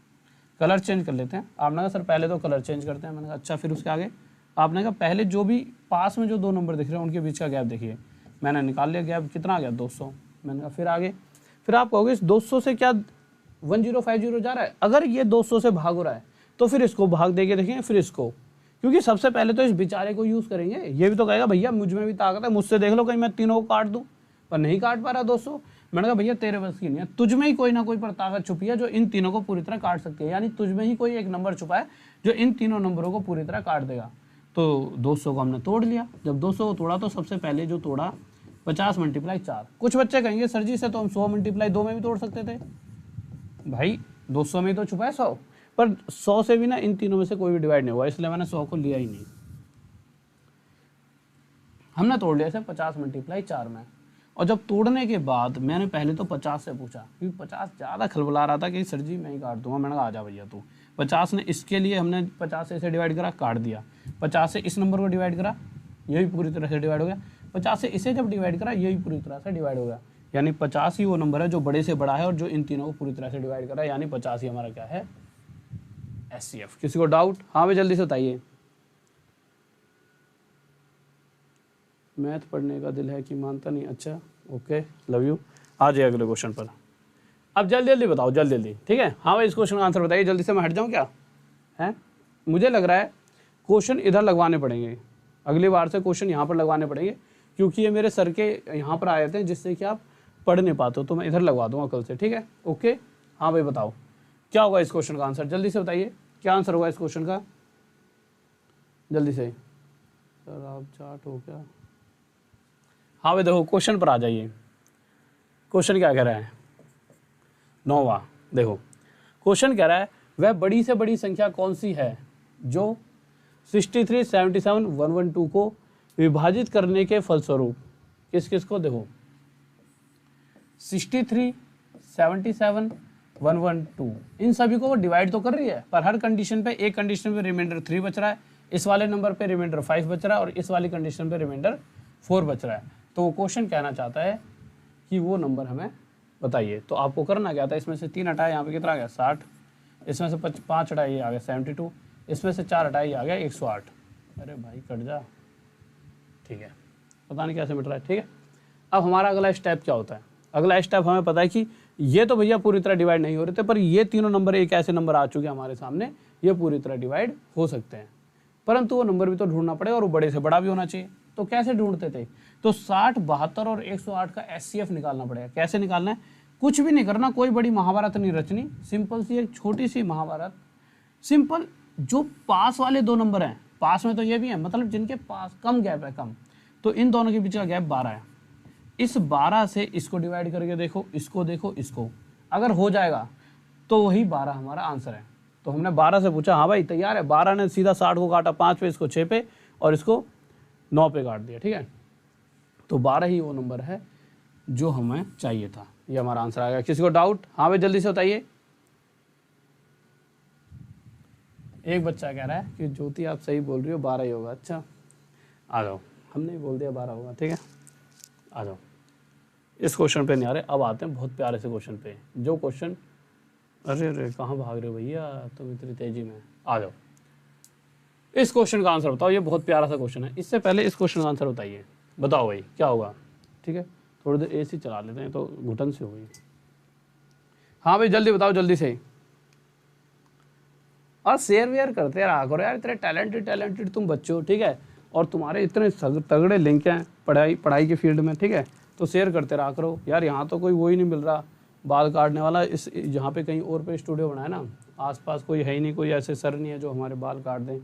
कलर चेंज कर लेते हैं। आपने कहा सर पहले तो कलर चेंज करते हैं। मैंने कहा अच्छा, फिर उसके आगे आपने कहा पहले जो भी पास में जो 2 नंबर दिख रहे हैं उनके बीच का गैप देखिए। मैंने निकाल लिया गैप, कितना आ गया 200। मैंने कहा फिर आगे, फिर आप कहोगे इस 200 से क्या 1050 जा रहा है? अगर ये 200 से भाग हो रहा है तो फिर इसको भाग देके देखेंगे, फिर इसको, क्योंकि सबसे पहले तो इस बेचारे को यूज़ करेंगे। ये भी तो कहेगा भैया मुझ में भी ताकत है, मुझसे देख लो कहीं मैं तीनों को काट दूं, पर नहीं काट पा रहा 200। मैंने कहा भैया तेरे बस की नहीं है, तुझ में ही कोई ना कोई पर ताकत छुपी है जो इन तीनों को पूरी तरह काट सकती है, यानी तुझ में ही कोई एक नंबर छुपा है जो इन तीनों नंबरों को पूरी तरह काट देगा। तो 200 को हमने तोड़ लिया। जब 200 को तोड़ा तो सबसे पहले जो तोड़ा 50 × 4। कुछ बच्चे कहेंगे सर जी से तो हम 100 × 2 में भी तोड़ सकते थे। भाई 200 में तो छुपा है 100, पर 100 से भी ना इन तीनों में से कोई भी डिवाइड नहीं हुआ, इसलिए मैंने 100 को लिया ही नहीं। हमने तोड़ लिया इसे 50 × 4 में। और जब तोड़ने के बाद मैंने पहले तो 50 से पूछा, क्योंकि 50 ज़्यादा खलबला रहा था कि सर जी मैं ही काट दूंगा। मैंने कहा आ जा भैया तू। 50 ने इसके लिए हमने 50 से इसे डिवाइड करा, काट दिया। 50 से इस नंबर को डिवाइड करा, ये भी पूरी तरह से डिवाइड हो गया। 50 से इसे जब डिवाइड करा, ये भी पूरी तरह से डिवाइड हो गया। यानी 50 ही वो नंबर है जो बड़े से बड़ा है और जो इन तीनों को पूरी तरह से डिवाइड करा, यानी 50 ही हमारा क्या है, SCF। किसी को डाउट? हाँ भाई जल्दी से बताइए। मैथ पढ़ने का दिल है कि मानता नहीं। अच्छा ओके, लव यू। आ जाइए अगले क्वेश्चन पर। अब जल्दी जल्दी बताओ, जल्दी जल्दी, ठीक है। हाँ भाई इस क्वेश्चन का आंसर बताइए जल्दी से। मैं हट जाऊँ क्या है? मुझे लग रहा है क्वेश्चन इधर लगवाने पड़ेंगे, अगली बार से क्वेश्चन यहाँ पर लगवाने पड़ेंगे, क्योंकि ये मेरे सर के यहाँ पर आए थे जिससे कि आप पढ़ नहीं पाते हो, तो मैं इधर लगवा दूंगा कल से, ठीक है। ओके हाँ भाई बताओ क्या होगा इस क्वेश्चन का आंसर, जल्दी से बताइए क्या आंसर होगा इस क्वेश्चन का, जल्दी से। सर आप चाट हो क्या? हाँ भाई देखो क्वेश्चन पर आ जाइए। क्वेश्चन क्या कह रहा है? 9वां। देखो क्वेश्चन कह रहा है वह बड़ी से बड़ी संख्या कौन सी है जो 63, 77, 112 को विभाजित करने के फलस्वरूप किस किस को, देखो 63, 77, 112 इन सभी को वो डिवाइड तो कर रही है, पर हर कंडीशन पे, एक कंडीशन पे रिमाइंडर 3 बच रहा है, इस वाले नंबर पे रिमाइंडर 5 बच रहा है और इस वाली कंडीशन पे रिमाइंडर 4 बच रहा है। तो वो क्वेश्चन कहना चाहता है कि वो नंबर हमें बताइए। तो आपको करना क्या था, इसमें से 3 हटाए, यहाँ पे कितना आ गया 60, इसमें से 5 हटाए, ये आ गया 72, इसमें से 4 हटाए, ये आ गया 108। अरे भाई कट जा, ठीक है, पता नहीं कैसे मिट रहा है, ठीक है। अब हमारा अगला स्टेप क्या होता है? अगला स्टेप हमें पता है कि ये तो भैया पूरी तरह डिवाइड नहीं हो रहे थे, पर ये तीनों नंबर एक ऐसे नंबर आ चुके हैं हमारे सामने, ये पूरी तरह डिवाइड हो सकते हैं, परंतु वो नंबर भी तो ढूंढना पड़ेगा और वो बड़े से बड़ा भी होना चाहिए। तो कैसे ढूंढते थे? तो 60, 72 और 108 का SCF निकालना पड़ेगा। कैसे निकालना है? कुछ भी नहीं करना, कोई बड़ी महाभारत नहीं रचनी, सिंपल सी एक छोटी सी महाभारत, सिंपल। जो पास वाले 2 नंबर हैं, पास में तो ये भी है, मतलब जिनके पास कम गैप है, कम, तो इन दोनों के बीच का गैप 12 है। इस 12 से इसको डिवाइड करके देखो, इसको देखो, इसको, अगर हो जाएगा तो वही 12 हमारा आंसर है। तो हमने 12 से पूछा, हाँ भाई तैयार है? 12 ने सीधा 60 को काटा 5 पे, इसको 6 पे और इसको 9 पे काट दिया, ठीक है। तो 12 ही वो नंबर है जो हमें चाहिए था, ये हमारा आंसर आएगा। किसी को डाउट? हाँ भाई जल्दी से बताइए। एक बच्चा कह रहा है कि ज्योति आप सही बोल रही हो, 12 ही होगा। अच्छा आ जाओ, हमने ही बोल दिया 12 होगा, ठीक है, आ जाओ। इस क्वेश्चन पे नहीं आ रहे, अब आते हैं बहुत प्यारे से क्वेश्चन पे, जो क्वेश्चन, अरे अरे कहाँ भाग रहे हो भैया तुम इतनी तेजी में, आ जाओ। इस क्वेश्चन का आंसर बताओ, ये बहुत प्यारा सा क्वेश्चन है। इससे पहले इस क्वेश्चन का आंसर बताइए, बताओ भाई क्या होगा, ठीक है। थोड़ी देर AC चला लेते हैं तो घुटन से होगी। हाँ भाई जल्दी बताओ, जल्दी से। और शेयर वेयर करते रहा करो यार, इतने टैलेंटेड तुम बच्चे हो, ठीक है, और तुम्हारे इतने तगड़े लिंक हैं पढ़ाई के फील्ड में, ठीक है, तो शेयर करते रहा करो यार। यहाँ तो कोई वो ही नहीं मिल रहा बाल काटने वाला, इस यहाँ पे कहीं और पे स्टूडियो बनाए ना, आसपास कोई है ही नहीं, कोई ऐसे सर नहीं है जो हमारे बाल काट दें।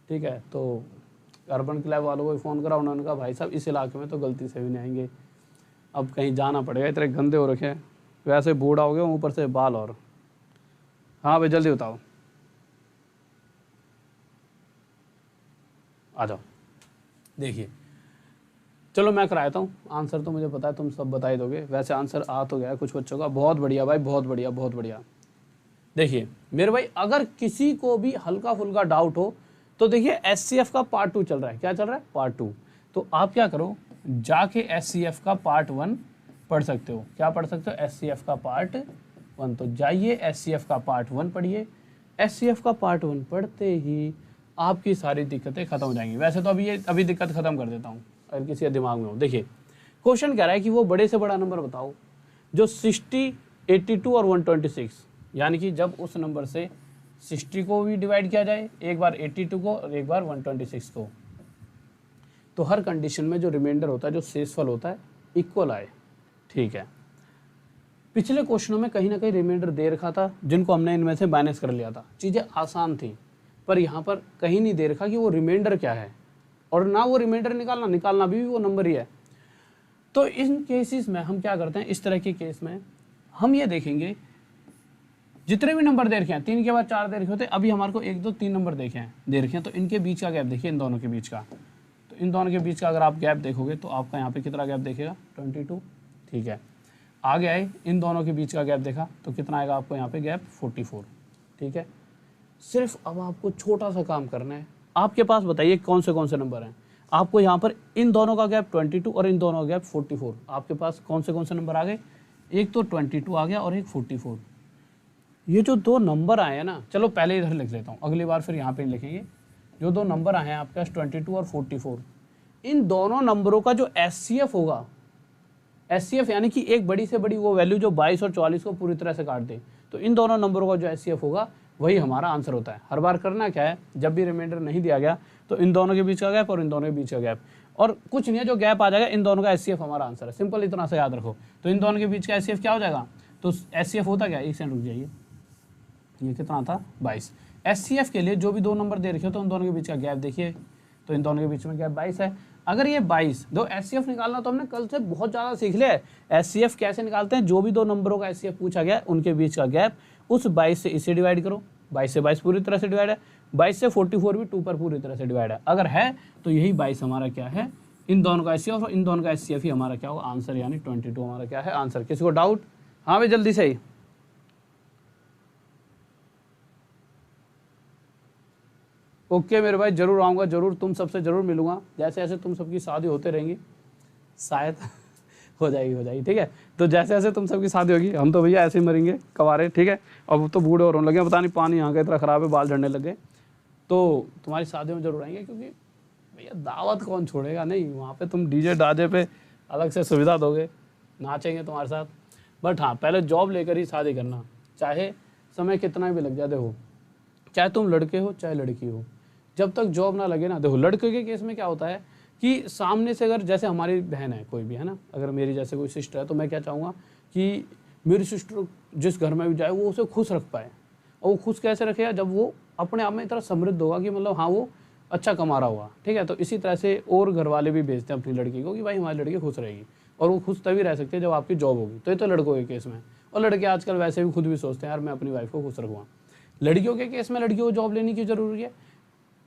ठीक है। तो अर्बन क्लब वालों को फ़ोन करा, उन्होंने कहा भाई साहब इस इलाके में तो गलती से भी नहीं आएंगे, अब कहीं जाना पड़ेगा, इतने गंदे हो रखे हैं, वैसे बूढ़ा हो गया ऊपर से बाल। और हाँ भाई जल्दी बताओ, आ जाओ। देखिए चलो मैं कराता हूँ, आंसर तो मुझे पता है तुम सब बता ही दोगे, वैसे आंसर आ तो गया है कुछ बच्चों का। बहुत बढ़िया भाई, बहुत बढ़िया, बहुत बढ़िया। देखिए मेरे भाई, अगर किसी को भी हल्का फुल्का डाउट हो तो देखिए SCF का पार्ट 2 चल रहा है। क्या चल रहा है? पार्ट 2। तो आप क्या करो, जाके SCF का पार्ट 1 पढ़ सकते हो। क्या पढ़ सकते हो? SCF का पार्ट 1। तो जाइए SCF का पार्ट 1 पढ़िए। SCF का पार्ट 1 पढ़ते ही आपकी सारी दिक्कतें खत्म हो जाएंगी। वैसे तो अभी दिक्कत खत्म कर देता हूँ अगर किसी के दिमाग में हो। देखिए क्वेश्चन कह रहा है कि वो बड़े से बड़ा नंबर बताओ जो 60, 82 और 126, यानी कि जब उस नंबर से 60 को भी डिवाइड किया जाए, एक बार 82 को और एक बार 126 को, तो हर कंडीशन में जो रिमाइंडर होता है, जो शेषफल होता है, इक्वल आए। ठीक है। पिछले क्वेश्चनों में कहीं ना कहीं रिमाइंडर दे रखा था, जिनको हमने इनमें से माइनस कर लिया था, चीज़ें आसान थी। पर यहाँ पर कहीं नहीं दे रखा कि वो रिमाइंडर क्या है, और ना वो रिमाइंडर निकालना भी वो नंबर ही है। तो इन केसेस में हम क्या करते हैं, इस तरह के केस में हम ये देखेंगे जितने भी नंबर दे रखे हैं, 3 के बाद 4 दे रखे होते हैं, अभी हमारे को 1 2 3 नंबर देखे हैं, दे रखे हैं, तो इनके बीच का गैप देखिए, इन दोनों के बीच का। तो इन दोनों के बीच का अगर आप गैप देखोगे तो आपका यहाँ पे कितना गैप देखेगा? 22। ठीक है। आगे आए, इन दोनों के बीच का गैप देखा तो कितना आएगा आपको यहाँ पे गैप? 44। ठीक है। सिर्फ अब आपको छोटा सा काम करना है। आपके पास बताइए कौन से नंबर हैं। आपको यहाँ पर इन दोनों का गैप 22 और इन दोनों का गैप 44, आपके पास कौन से नंबर आ गए? एक तो 22 आ गया और एक 44। ये जो 2 नंबर आए हैं ना, चलो पहले इधर लिख लेता हूँ, अगली बार फिर यहाँ पे लिखेंगे। जो 2 नंबर आए हैं आपके पास 22 और 44, इन दोनों नंबरों का जो SCF होगा, SCF यानी कि एक बड़ी से बड़ी वो वैल्यू जो 22 और 44 को पूरी तरह से काट दे, तो इन दोनों नंबरों का जो SCF होगा वही हमारा आंसर होता है। हर बार करना क्या है, जब भी रिमाइंडर नहीं दिया गया तो इन दोनों के बीच का गैप और इन दोनों के बीच का गैप, और कुछ नहीं है, जो गैप आ जाएगा इन दोनों का SCF हमारा आंसर है। सिंपल इतना सा याद रखो। तो इन दोनों के बीच का SCF क्या हो जाएगा? तो SCF होता क्या है, एक सेकंड रुक जाइए, ये कितना था? 22। SCF के लिए जो भी 2 नंबर दे रखे हो तो उन दोनों के बीच का गैप देखिए, तो इन दोनों के बीच में गैप 22 है। अगर ये 22 दो SCF निकालना तो हमने कल से बहुत ज़्यादा सीख लिया है। SCF कैसे निकालते हैं? जो भी 2 नंबरों का SCF पूछा गया उनके बीच का गैप, उस 22 से इसे डिवाइड करो, 22 से 22 पूरी तरह से डिवाइड है, 22 से 44 भी 2 पर पूरी तरह से डिवाइड है। अगर है तो यही 22 हमारा क्या है? इन दोनों का SCF, और इन दोनों का SCF ही हमारा क्या होगा? आंसर, यानी 22 हमारा क्या है? आंसर। किसी को डाउट? हाँ भाई जल्दी से ही। ओके मेरे भाई, जरूर आऊँगा, जरूर तुम सबसे जरूर मिलूंगा। जैसे जैसे तुम सबकी शादी होते रहेंगी, शायद हो जाएगी, ठीक है। तो जैसे जैसे तुम सबकी शादी होगी, हम तो भैया ऐसे ही मरेंगे कवारे, ठीक है। अब तो बूढ़े और होने लगे, पता नहीं पानी यहाँ का इतना ख़राब है, बाल झड़ने लग गए। तो तुम्हारी शादियों में जरूर आएंगे, क्योंकि भैया दावत कौन छोड़ेगा? नहीं, वहाँ पे तुम डीजे डाजे पे अलग से सुविधा दोगे, नाचेंगे तुम्हारे साथ। बट हाँ, पहले जॉब लेकर ही शादी करना, चाहे समय कितना भी लग जाए। देखो, चाहे तुम लड़के हो चाहे लड़की हो, जब तक जॉब ना लगे ना, देखो लड़के के केस में क्या होता है कि सामने से अगर, जैसे हमारी बहन है कोई भी, है ना, अगर मेरी जैसे कोई सिस्टर है, तो मैं क्या चाहूँगा कि मेरी सिस्टर जिस घर में भी जाए वो उसे खुश रख पाए। और वो खुश कैसे रखेगा? जब वो अपने आप में इतना समृद्ध होगा कि मतलब हाँ वो अच्छा कमा रहा होगा, ठीक है। तो इसी तरह से और घर वाले भी भेजते हैं अपनी लड़की को कि भाई हमारी लड़की खुश रहेगी, और वो खुश तभी रह सकती है जब आपकी जॉब होगी। तो ये तो लड़कों के केस में, और लड़के आजकल वैसे भी खुद भी सोचते हैं यार मैं अपनी वाइफ को खुश रखूँगा। लड़कियों के केस में लड़कियों को जॉब लेने की जरूरी है।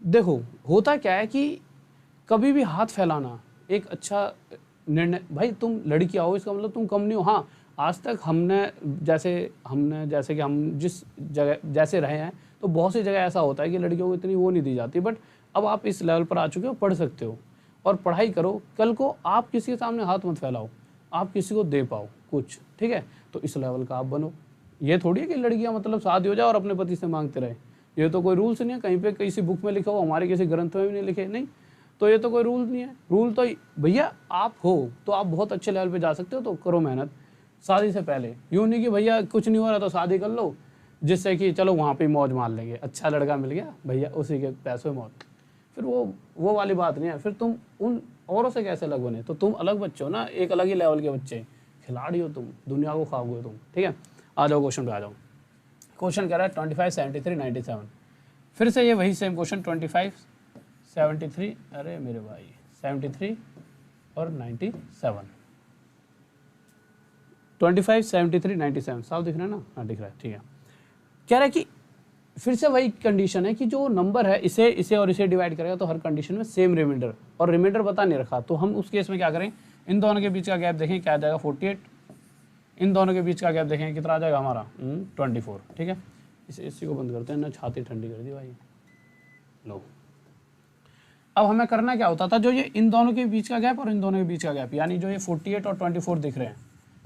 देखो होता क्या है कि कभी भी हाथ फैलाना एक अच्छा निर्णय, भाई तुम लड़की आओ इसका मतलब तुम कम नहीं हो। हाँ, आज तक हमने जैसे कि हम जिस जगह जैसे रहे हैं, तो बहुत सी जगह ऐसा होता है कि लड़कियों को इतनी वो नहीं दी जाती। बट अब आप इस लेवल पर आ चुके हो, पढ़ सकते हो और पढ़ाई करो। कल को आप किसी के सामने हाथ मत फैलाओ, आप किसी को दे पाओ कुछ, ठीक है। तो इस लेवल का आप बनो। ये थोड़ी है कि लड़कियां मतलब शादी हो जाए और अपने पति से मांगते रहे। ये तो कोई रूल्स नहीं है, कहीं पे किसी बुक में लिखा हो, हमारे किसी ग्रंथ में भी नहीं लिखे, नहीं। तो ये तो कोई रूल नहीं है। रूल तो भैया आप हो तो आप बहुत अच्छे लेवल पे जा सकते हो, तो करो मेहनत शादी से पहले। यूँ नहीं कि भैया कुछ नहीं हो रहा तो शादी कर लो, जिससे कि चलो वहाँ पे मौज मार लेंगे, अच्छा लड़का मिल गया भैया उसी के पैसों में मौज। फिर वो वाली बात नहीं है। फिर तुम उन औरों से कैसे अलग बने? तो तुम अलग बच्चे हो ना, एक अलग ही लेवल के बच्चे, खिलाड़ी हो तुम, दुनिया को खाओगे तुम, ठीक है। आ जाओ क्वेश्चन पे आ जाओ। क्वेश्चन कह रहा है 25, 73, 97। फिर से ये वही सेम क्वेश्चन 25, 73, अरे मेरे भाई 73 और 97, 25, 73, 97 साफ दिख रहा है ना? हाँ दिख रहा है, ठीक है। कह रहा है कि फिर से वही कंडीशन है कि जो नंबर है इसे और इसे डिवाइड करेगा तो हर कंडीशन में सेम रिमाइंडर, और रिमाइंडर बता नहीं रखा, तो हम उस केस में क्या करें, इन दोनों के बीच का गैप देखें क्या आ जाएगा 48, इन दोनों के बीच का गैप देखें कितना आ जाएगा हमारा 24, ठीक है। इसी को बंद करते हैं ना, छाती ठंडी कर दी भाई। लो, अब हमें करना क्या होता था, जो ये इन दोनों के बीच का गैप और इन दोनों के बीच का गैप, यानी जो ये 48 और 24 दिख रहे हैं,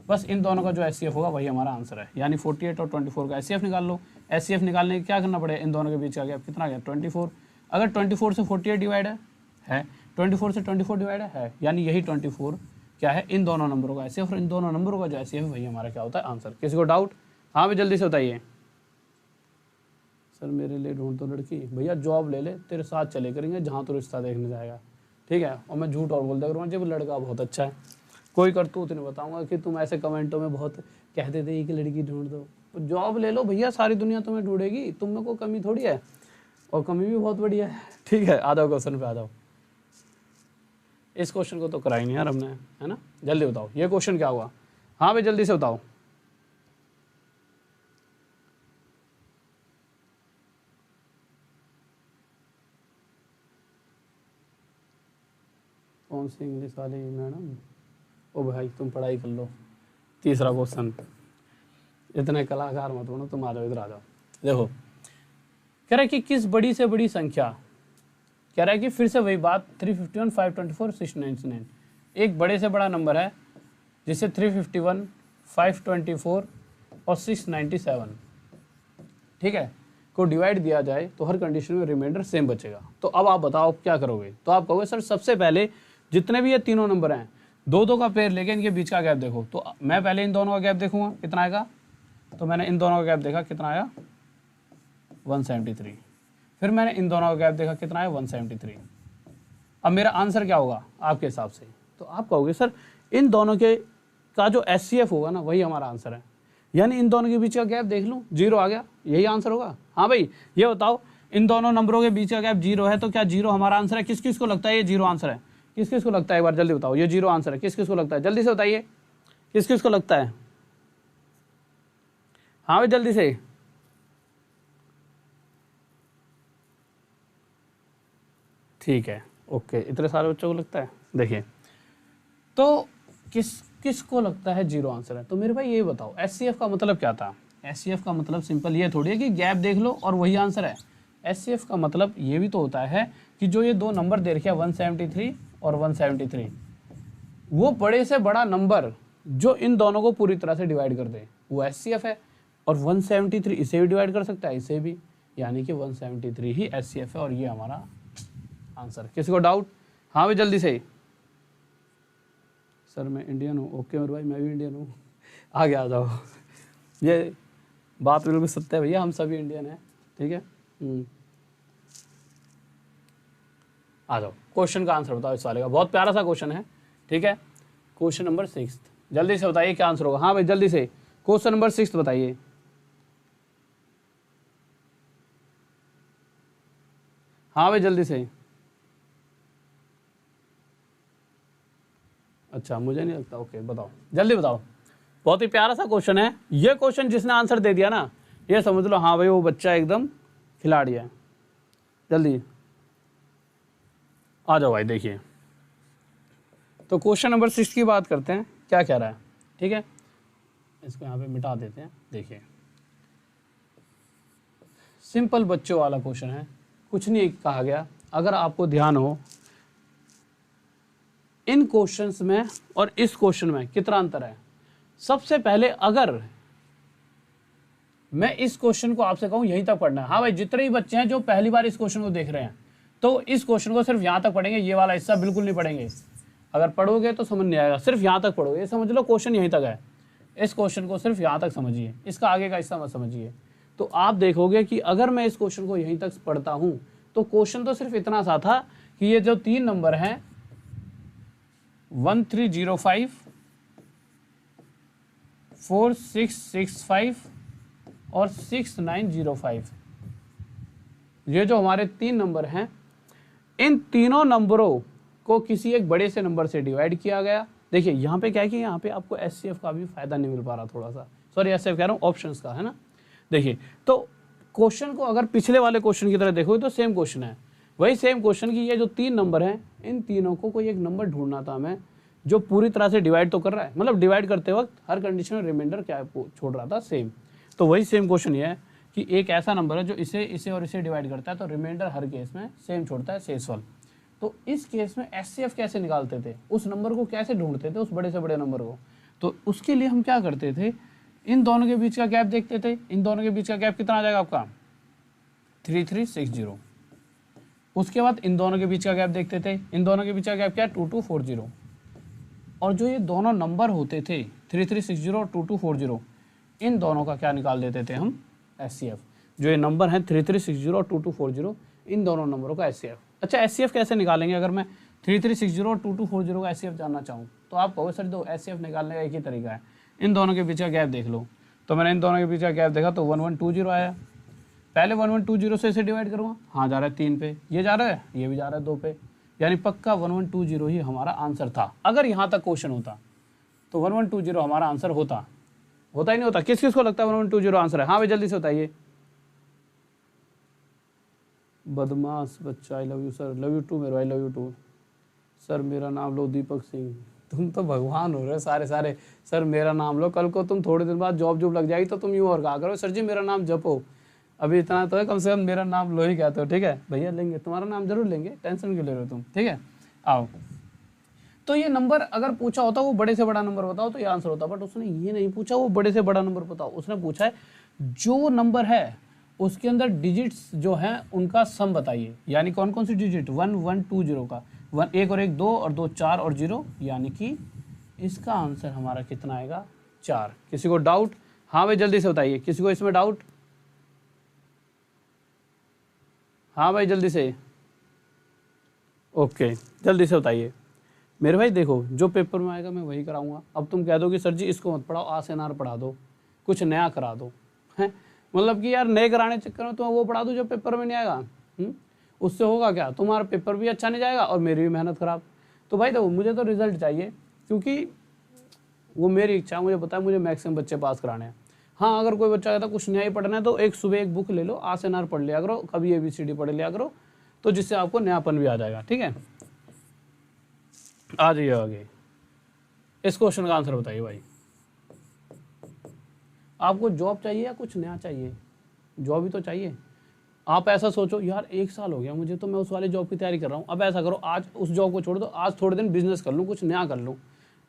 बस इन दोनों का जो एचसीएफ होगा वही हमारा आंसर है। यानी 48 और 24 का एचसीएफ निकाल लो। एचसीएफ निकालने के क्या करना पड़ेगा, इन दोनों के बीच का गैप कितना गया 24। अगर 24 से 48 डिवाइड है 24 से 24 डिवाइड है, यानी यही 24 क्या है, इन दोनों नंबरों का एचसीएफ, और इन दोनों नंबरों का जो एचसीएफ वही हमारा क्या होता है आंसर। किसी को डाउट? हाँ भाई जल्दी से बताइए। सर मेरे लिए ढूंढ तो लड़की, भैया जॉब ले ले, तेरे साथ चले करेंगे जहाँ तो रिश्ता देखने जाएगा, ठीक है। और मैं झूठ और बोल दिया करूँगा जब लड़का बहुत अच्छा है, कोई करतूत नहीं बताऊंगा कि तुम ऐसे कमेंटों में बहुत कहते थे कि लड़की ढूंढ दो। तो जॉब ले लो भैया, सारी दुनिया तुम्हें ढूंढेगी, तुम में को कमी थोड़ी है, और कमी भी बहुत बढ़िया है, ठीक है। आ जाओ क्वेश्चन पे आ जाओ। इस क्वेश्चन को तो करा ही नहीं यार हमने, है ना? जल्दी बताओ ये क्वेश्चन क्या हुआ। हाँ भाई जल्दी से बताओ। कौन सी इंग्लिश वाली मैडम? ओ भाई तुम पढ़ाई कर लो। तीसरा क्वेश्चन, इतने कलाकार मत बनो, तुम आ जाओ इधर आ जाओ। देखो कह रहा है कि किस बड़ी से बड़ी संख्या, कह रहा है कि फिर से वही बात 351, 524, 699, एक बड़े से बड़ा नंबर है जिसे 351, 524 और 697, ठीक है, को डिवाइड दिया जाए तो हर कंडीशन में रिमाइंडर सेम बचेगा। तो अब आप बताओ आप क्या करोगे। तो आप कहोगे सर सबसे पहले जितने भी ये तीनों नंबर हैं, दो दो का पेयर लेके इनके बीच का गैप देखो। तो मैं पहले इन दोनों का गैप देखूंगा कितना आएगा, तो मैंने इन दोनों का गैप देखा कितना आया 173, फिर मैंने इन दोनों का गैप देखा कितना आया 173। अब मेरा आंसर क्या होगा आपके हिसाब से? तो आप कहोगे सर इन दोनों के का जो एचसीएफ होगा ना वही हमारा आंसर है, यानी इन दोनों के बीच का गैप देख लूँ 0 आ गया, यही आंसर होगा। हाँ भाई ये बताओ इन दोनों नंबरों के बीच का गैप 0 है, तो क्या 0 हमारा आंसर है? किस किस को लगता है ये 0 आंसर है? किस किस को लगता है एक बार जल्दी बताओ ये 0 आंसर है? किस किस को लगता है जल्दी से बताइए, किस किस को लगता है? हाँ भाई जल्दी से। ठीक है ओके, इतने सारे बच्चों को लगता है। देखिए तो किस किस को लगता है 0 आंसर है? तो मेरे भाई ये बताओ एचसीएफ का मतलब क्या था? एचसीएफ का मतलब सिंपल ये थोड़ी है कि गैप देख लो और वही आंसर है। एचसीएफ का मतलब ये भी तो होता है कि जो ये दो नंबर दे रखे 173 और 173, वो बड़े से बड़ा नंबर जो इन दोनों को पूरी तरह से डिवाइड कर दे वो एचसीएफ है। और 173 इसे भी डिवाइड कर सकता है, इसे भी, यानी कि 173 ही एचसीएफ है और ये हमारा आंसर। किसी को डाउट? हाँ भाई जल्दी से। सर मैं इंडियन हूँ। ओके मेरे भाई मैं भी इंडियन हूँ, आगे आ जाओ। ये बात बिल्कुल सत्य है भैया, हम सभी इंडियन हैं, ठीक है। आ जाओ क्वेश्चन का आंसर बताओ इस वाले का, बहुत प्यारा सा क्वेश्चन है, ठीक है। क्वेश्चन नंबर 6 जल्दी से बताइए क्या आंसर होगा। हाँ भाई जल्दी से क्वेश्चन नंबर 6 बताइए। हाँ भाई जल्दी से। अच्छा मुझे नहीं लगता, ओके बताओ जल्दी बताओ। बहुत ही प्यारा सा क्वेश्चन है ये क्वेश्चन, जिसने आंसर दे दिया ना ये समझ लो हाँ भाई वो बच्चा एकदम खिलाड़ी है। जल्दी आ जाओ भाई। देखिए तो क्वेश्चन नंबर 6 की बात करते हैं, क्या कह रहा है, ठीक है। इसको यहाँ पे मिटा देते हैं। देखिए सिंपल बच्चों वाला क्वेश्चन है, कुछ नहीं कहा गया। अगर आपको ध्यान हो इन क्वेश्चंस में और इस क्वेश्चन में कितना अंतर है। सबसे पहले अगर मैं इस क्वेश्चन को आपसे कहूं यहीं तक पढ़ना है, हाँ भाई जितने भी बच्चे हैं जो पहली बार इस क्वेश्चन को देख रहे हैं तो इस क्वेश्चन को सिर्फ यहां तक पढ़ेंगे, ये वाला हिस्सा बिल्कुल नहीं पढ़ेंगे। अगर पढ़ोगे तो समझ नहीं आएगा, सिर्फ यहां तक पढ़ोगे। ये समझ लो क्वेश्चन यहीं तक है, इस क्वेश्चन को सिर्फ यहां तक समझिए, इसका आगे का हिस्सा मत समझिए। तो आप देखोगे कि अगर मैं इस क्वेश्चन को यहीं तक पढ़ता हूं तो क्वेश्चन तो सिर्फ इतना सा था कि ये जो 3 नंबर हैं 1305, 4665 और 6905, ये जो हमारे 3 नंबर हैं इन तीनों नंबरों को किसी एक बड़े से नंबर से डिवाइड किया गया। देखिए यहाँ पे क्या है कि यहाँ पे आपको एचसीएफ का भी फायदा नहीं मिल पा रहा, थोड़ा सा, सॉरी एचसीएफ कह रहा हूँ, ऑप्शंस का, है ना। देखिए तो क्वेश्चन को अगर पिछले वाले क्वेश्चन की तरह देखोगे तो सेम क्वेश्चन है, वही सेम क्वेश्चन की ये जो 3 नंबर हैं, इन तीनों को कोई एक नंबर ढूंढना था हमें जो पूरी तरह से डिवाइड तो कर रहा है, मतलब डिवाइड करते वक्त हर कंडीशन में रिमाइंडर क्या छोड़ रहा था, सेम। तो वही सेम क्वेश्चन ये है कि एक ऐसा नंबर है जो इसे इसे और इसे डिवाइड करता है, तो रिमाइंडर हर केस में सेम छोड़ता है, शेषफल। तो इस केस में एचसीएफ कैसे निकालते थे, उस नंबर को कैसे ढूंढते थे, उस बड़े से बड़े नंबर को। तो उसके लिए हम क्या करते थे, इन दोनों के बीच का गैप देखते थे। इन दोनों के बीच का गैप कितना आ जाएगा आपका 3360। उसके बाद इन दोनों के बीच का गैप देखते थे। इन दोनों के बीच का गैप क्या है 2240। और जो ये दोनों नंबर होते थे 3360 और 2240, इन दोनों का क्या निकाल देते थे हम एचसीएफ। जो ये नंबर है 3360 और 2240, इन दोनों नंबरों का एचसीएफ। अच्छा एचसीएफ कैसे निकालेंगे, अगर मैं 3360 और 2240 का एचसीएफ जानना चाहूँ तो आप कहोगे सर दो एचसीएफ निकालने का एक ही तरीका है, इन दोनों के बीच का गैप देख लो। तो मैंने इन दोनों के बीच का गैप देखा तो 1120 आया। पहले 1120 से इसे डिवाइड करूँगा, हाँ जा रहा है 3 पे, ये जा रहा है, ये भी जा रहा है 2 पे, यानी पक्का 1120 ही हमारा आंसर था। अगर यहाँ तक क्वेश्चन होता तो 1120 हमारा आंसर होता ही नहीं होता। किस किस को लगता है 1120 आंसर है? हाँ भाई जल्दी से बताइए। बदमाश बच्चा, I love you sir, love you too मेरे भाई, लव यू टू सर। मेरा नाम लो दीपक सिंह, तुम तो भगवान हो रहे सारे सारे। सर मेरा नाम लो, कल को तुम थोड़े दिन बाद जॉब लग जाएगी तो तुम यूँ और कहा करो सर जी मेरा नाम जपो। अभी इतना तो है, कम से कम मेरा नाम लो ही कहते हो, ठीक है भैया, लेंगे तुम्हारा नाम जरूर लेंगे, टेंशन क्यों ले रहे हो तुम, ठीक है। आओ, तो ये नंबर अगर पूछा होता वो बड़े से बड़ा नंबर बताओ तो ये आंसर होता, बट उसने ये नहीं पूछा वो बड़े से बड़ा नंबर बताओ, उसने पूछा है जो नंबर है उसके अंदर डिजिट्स जो हैं उनका सम बताइए। यानी कौन कौन सी डिजिट, 1 1 2 0 का, 1 1 और 1 2 और 2 4 और 0, यानी कि इसका आंसर हमारा कितना आएगा 4। किसी को डाउट? हाँ भाई जल्दी से बताइए, किसी को इसमें डाउट? हाँ भाई जल्दी से, ओके जल्दी से बताइए मेरे भाई। देखो जो पेपर में आएगा मैं वही कराऊंगा। अब तुम कह दो कि सर जी इसको मत पढ़ाओ, आसेनार पढ़ा दो, कुछ नया करा दो, हैं मतलब कि यार नए कराने चक्कर में तुम्हें वो पढ़ा दो जो पेपर में नहीं आएगा, उससे होगा क्या, तुम्हारा पेपर भी अच्छा नहीं जाएगा और मेरी भी मेहनत खराब। तो भाई देखो मुझे तो रिजल्ट चाहिए, क्योंकि वो मेरी इच्छा, मुझे पता है मुझे मैक्सिमम बच्चे पास कराने हैं। हाँ अगर कोई बच्चा कहता कुछ नया ही पढ़ना है तो एक सुबह एक बुक ले लो, आसेनार पढ़ लिया करो, कभी ABCD पढ़ लिया करो, तो जिससे आपको नयापन भी आ जाएगा, ठीक है। आ जाइए आगे, इस क्वेश्चन का आंसर बताइए भाई। आपको जॉब चाहिए या कुछ नया चाहिए? जॉब ही तो चाहिए। आप ऐसा सोचो यार 1 साल हो गया मुझे तो मैं उस वाले जॉब की तैयारी कर रहा हूँ, अब ऐसा करो आज उस जॉब को छोड़ दो, आज थोड़े दिन बिजनेस कर लूँ, कुछ नया कर लूँ।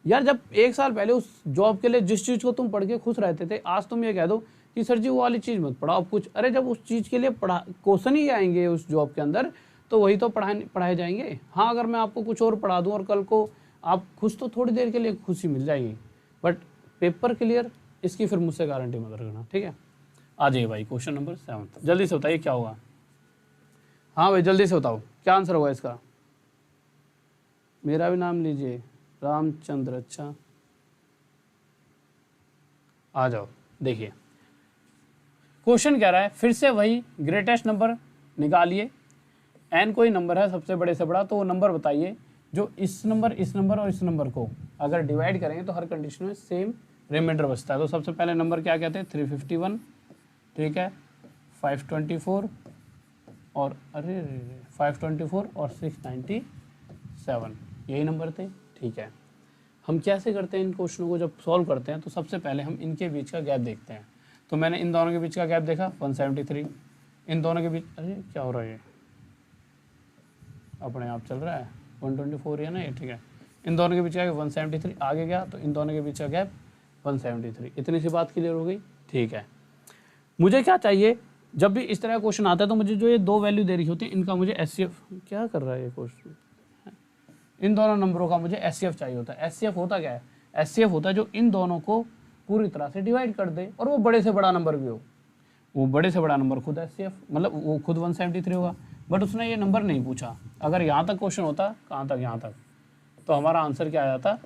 यार जब 1 साल पहले उस जॉब के लिए जिस चीज़ को तुम पढ़ के खुश रहते थे, आज तुम ये कह दो कि सर जी वो वाली चीज़ मत पढ़ाओ अब कुछ। अरे जब उस चीज़ के लिए क्वेश्चन ही आएंगे उस जॉब के अंदर तो वही तो पढ़ाए जाएंगे। हाँ अगर मैं आपको कुछ और पढ़ा दूँ और कल को आप खुश, तो थोड़ी देर के लिए खुशी मिल जाएगी, बट पेपर क्लियर इसकी फिर मुझसे गारंटी मत रखना, ठीक है। आ जाइए भाई क्वेश्चन नंबर 7, जल्दी से बताइए क्या होगा। हाँ भाई जल्दी से बताओ क्या आंसर होगा इसका। मेरा भी नाम लीजिए, रामचंद्र। अच्छा आ जाओ, देखिए क्वेश्चन कह रहा है फिर से वही ग्रेटेस्ट नंबर निकालिए। n कोई नंबर है सबसे बड़े से बड़ा, तो वो नंबर बताइए जो इस नंबर और इस नंबर को अगर डिवाइड करेंगे तो हर कंडीशन में सेम रिमाइंडर बचता है। तो सबसे पहले नंबर क्या कहते हैं 351, ठीक है, 524 और 524 और 697, यही नंबर थे, ठीक है। हम कैसे करते हैं इन क्वेश्चनों को जब सॉल्व करते हैं तो सबसे पहले हम इनके बीच का गैप देखते हैं। तो मैंने इन दोनों के बीच का गैप देखा 173, इन दोनों के बीच, अरे क्या हो रहा है ये, अपने आप चल रहा है 124 है ना ये, ठीक है। इन दोनों के बीच का गैप 173, आगे गया तो इन दोनों के बीच का गैप 173। इतनी सी बात क्लियर हो गई, ठीक है। मुझे क्या चाहिए, जब भी इस तरह का क्वेश्चन आता है तो मुझे जो ये 2 वैल्यू दे रही होती है इनका मुझे एचसीएफ, क्या कर रहा है ये क्वेश्चन, इन दोनों नंबरों का मुझे एचसीएफ चाहिए होता है। एचसीएफ होता क्या है, एचसीएफ होता है जो इन दोनों को पूरी तरह से डिवाइड कर दे और वो बड़े से बड़ा नंबर भी हो। वो बड़े से बड़ा नंबर खुद एचसीएफ, मतलब वो खुद 173 होगा, बट उसने ये नंबर नहीं पूछा। अगर यहाँ तक क्वेश्चन होता, कहाँ तक, यहाँ तक, तो हमारा आंसर क्या आ जाता।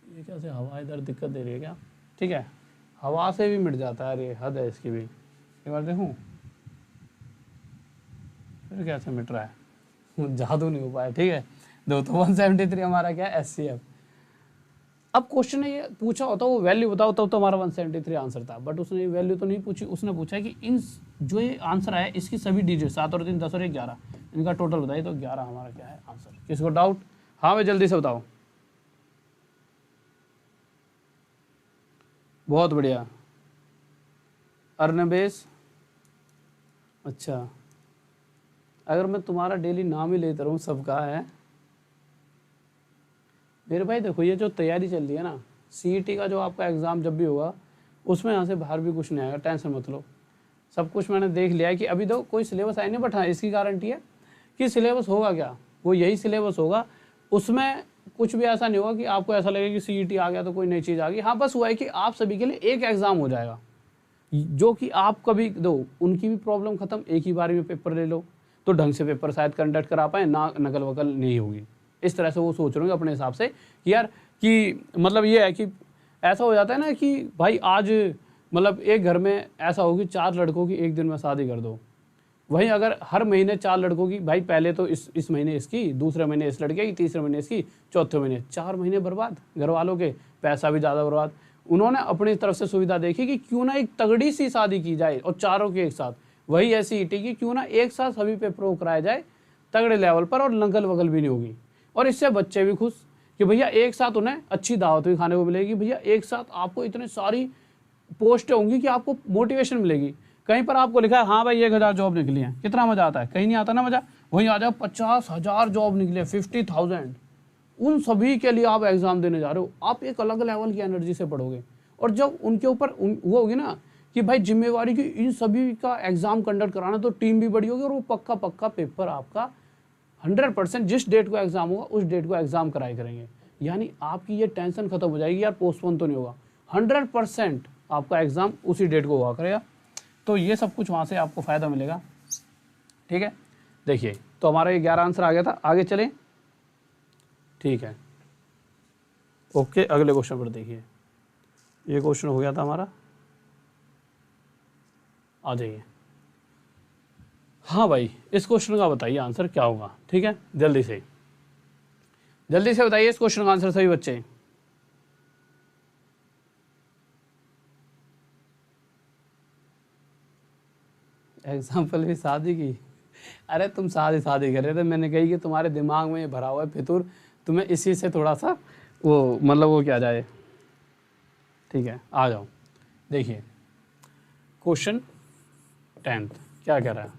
ये कैसे हवा इधर दिक्कत दे रही है क्या, ठीक है, हवा से भी मिट जाता है, अरे हद है इसकी भी। एक बार देखूँ फिर कैसे मिट रहा है जादू नहीं हो पाया, ठीक है। दो तो 173 हमारा क्या है, SCF। अब क्वेश्चन ने ये पूछा होता वो वैल्यू बताओ, तब तो हमारा 173 आंसर था, बट उसने वैल्यू तो नहीं पूछी, उसने पूछा कि इन जो ये आंसर है इसकी सभी डिजिट 7 और 3 10 और 1 11 इनका टोटल बताइए, तो 11 हमारा क्या है आंसर। किसको डाउट? हाँ भाई जल्दी से बताओ। बहुत बढ़िया अर्नबेस। अच्छा, अगर मैं तुम्हारा डेली नाम ही लेता रहूँ सबका है मेरे भाई। देखो ये जो तैयारी चल रही है ना, CET का जो आपका एग्ज़ाम जब भी होगा उसमें यहाँ से बाहर भी कुछ नहीं आएगा, टेंशन मत लो। सब कुछ मैंने देख लिया है कि अभी तो कोई सिलेबस आया नहीं, बट हाँ इसकी गारंटी है कि सिलेबस होगा क्या, वो यही सिलेबस होगा। उसमें कुछ भी ऐसा नहीं होगा कि आपको ऐसा लगे कि CET आ गया तो कोई नई चीज़ आ गई। हाँ बस हुआ है कि आप सभी के लिए एक एग्ज़ाम हो जाएगा, जो कि आप कभी दो उनकी भी प्रॉब्लम ख़त्म, एक ही बार में पेपर ले लो, तो ढंग से पेपर शायद कंडक्ट करा पाए ना, नकल वकल नहीं होगी। इस तरह से वो सोच रहे होंगे अपने हिसाब से कि यार कि मतलब ये है कि ऐसा हो जाता है ना कि भाई आज मतलब एक घर में ऐसा हो कि 4 लड़कों की एक दिन में शादी कर दो, वहीं अगर हर महीने 4 लड़कों की, भाई पहले तो इस महीने इसकी, दूसरे महीने इस लड़के की, तीसरे महीने इसकी, चौथे महीने 4 महीने बर्बाद घर वालों के, पैसा भी ज़्यादा बर्बाद। उन्होंने अपनी तरफ से सुविधा देखी कि क्यों ना एक तगड़ी सी शादी की जाए और चारों के एक साथ, वही ऐसी ईटी की क्यों ना एक साथ सभी पेपरों कराया जाए तगड़े लेवल पर, और नकल वगल भी नहीं होगी, और इससे बच्चे भी खुश कि भैया एक साथ उन्हें अच्छी दावत भी खाने को मिलेगी, भैया एक साथ आपको इतनी सारी पोस्टें होंगी कि आपको मोटिवेशन मिलेगी। कहीं पर आपको लिखा है हाँ भाई 1000 जॉब निकली है, कितना मजा आता है, कहीं नहीं आता ना मजा। वहीं आ जाओ 50,000 जॉब निकले, 50,000, उन सभी के लिए आप एग्जाम देने जा रहे हो, आप एक अलग लेवल की एनर्जी से पढ़ोगे। और जब उनके ऊपर वो होगी ना कि भाई जिम्मेवारी की इन सभी का एग्जाम कंडक्ट कराना, तो टीम भी बड़ी होगी और वो पक्का पक्का पेपर आपका 100% जिस डेट को एग्जाम होगा उस डेट को एग्जाम कराई करेंगे। यानी आपकी ये टेंशन खत्म हो जाएगी यार पोस्टपोन तो नहीं होगा, 100% आपका एग्जाम उसी डेट को हुआ करेगा। तो ये सब कुछ वहाँ से आपको फ़ायदा मिलेगा, ठीक है। देखिए तो हमारा ये 11 आंसर आ गया था, आगे चलें, ठीक है। ओके अगले क्वेश्चन पर देखिए, ये क्वेश्चन हो गया था हमारा, आ जाइए। हाँ भाई इस क्वेश्चन का बताइए आंसर क्या होगा, ठीक है, जल्दी से बताइए इस क्वेश्चन का आंसर सभी बच्चे। एग्जाम्पल भी शादी की, अरे तुम शादी कर रहे थे, मैंने कही कि तुम्हारे दिमाग में ये भरा हुआ है फितूर, तुम्हें इसी से थोड़ा सा वो मतलब वो क्या जाए, ठीक है। आ जाओ देखिए क्वेश्चन 10th क्या कह रहा है,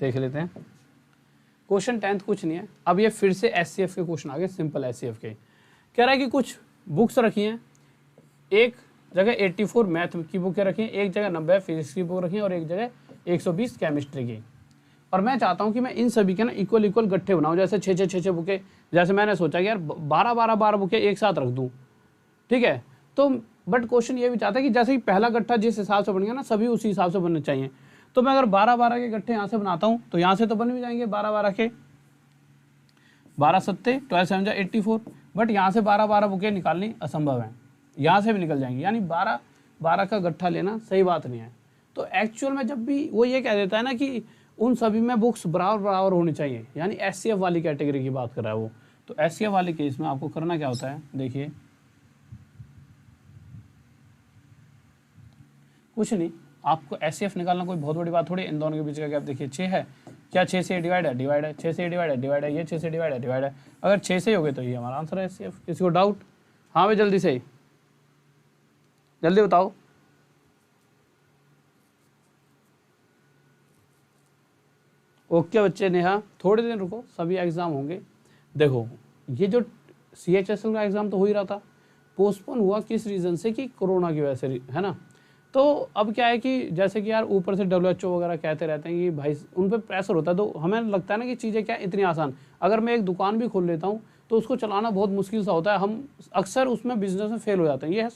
देख लेते हैं। क्वेश्चन 10th कुछ नहीं है, अब ये फिर से SCF के क्वेश्चन आ गए, सिंपल SCF के। कह रहा है कि कुछ बुक्स रखी हैं, एक जगह 84 मैथ की बुकें रखी हैं, एक जगह 90 फिजिक्स की बुक रखी हैं और एक जगह 120 केमिस्ट्री की। और मैं चाहता हूं कि मैं इन सभी के ना इक्वल गट्ठे बनाऊं, जैसे 6 बुकें, जैसे मैंने सोचा कि यार 12 बुकें एक साथ रख दूं, ठीक है। तो बट क्वेश्चन ये भी चाहता है कि जैसे कि पहला गट्ठा जिस हिसाब से बन गया ना, सभी उसी हिसाब से बनने चाहिए। तो मैं अगर 12 के गट्ठे यहाँ से बनाता हूँ तो यहाँ से तो बन भी जाएंगे 12 के, 12 सत्ते 12 7 84, बट यहाँ से 12 बुकें निकालनी असंभव है, यहाँ से भी निकल जाएंगी, यानी 12 का गट्ठा लेना सही बात नहीं है। तो एक्चुअल में जब भी वो ये कह देता है ना कि उन सभी में बुक्स बराबर होनी चाहिए, यानी SCF वाली कैटेगरी की बात कर रहा है वो। तो SCF वाले केस में आपको करना क्या होता है, देखिए कुछ नहीं, आपको SCF निकालना कोई बहुत बड़ी बात थोड़ी, इन दोनों के बीच का गैप देखिए 6 है, क्या 6 से डिवाइड है, 6 से डिवाइड है, ये 6 से डिवाइड है, अगर 6 से ही हो गए तो ये हमारा आंसर है SCF। किसी को डाउट? हाँ भाई जल्दी बताओ। ओके बच्चे, नेहा थोड़े दिन रुको, सभी एग्जाम होंगे। देखो ये जो CHSL का एग्जाम तो हो ही रहा था, पोस्टपोन हुआ किस रीज़न से, कि कोरोना की वजह से, है ना। तो अब क्या है कि जैसे कि यार ऊपर से WHO वगैरह कहते रहते हैं कि भाई उन पर प्रेशर होता है, तो हमें लगता है ना कि चीज़ें क्या इतनी आसान, अगर मैं एक दुकान भी खोल लेता हूँ तो उसको चलाना बहुत मुश्किल सा होता है, हम अक्सर उसमें बिजनेस में फेल हो जाते हैं। ये है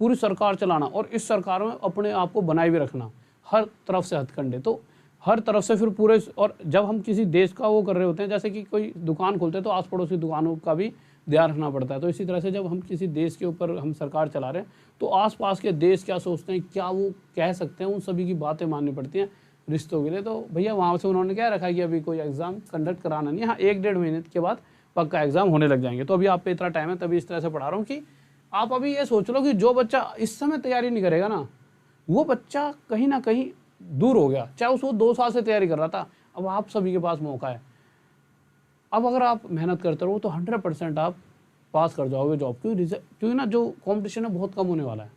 पूरी सरकार चलाना, और इस सरकार में अपने आप को बनाए भी रखना, हर तरफ से हथकंडे, तो हर तरफ से फिर पूरे। और जब हम किसी देश का वो कर रहे होते हैं, जैसे कि कोई दुकान खोलते हैं तो आस पड़ोस की दुकानों का भी ध्यान रखना पड़ता है। तो इसी तरह से जब हम किसी देश के ऊपर हम सरकार चला रहे हैं तो आसपास के देश क्या सोचते हैं, क्या वो कह सकते हैं, उन सभी की बातें माननी पड़ती हैं। रिश्तों के लिए। तो भैया वहाँ से उन्होंने क्या रखा है कि अभी कोई एग्ज़ाम कंडक्ट कराना नहीं है, हाँ 1-1.5 महीने के बाद पक्का एग्ज़ाम होने लग जाएंगे। तो अभी आप पे इतना टाइम है, तभी इस तरह से पढ़ा रहा हूँ कि आप अभी ये सोच लो कि जो बच्चा इस समय तैयारी नहीं करेगा ना, वो बच्चा कहीं ना कहीं दूर हो गया, चाहे उसको 2 साल से तैयारी कर रहा था। अब आप सभी के पास मौका है। अब अगर आप मेहनत करते रहो तो 100% आप पास कर जाओगे जॉब, क्योंकि ना जो कंपटीशन है बहुत कम होने वाला है।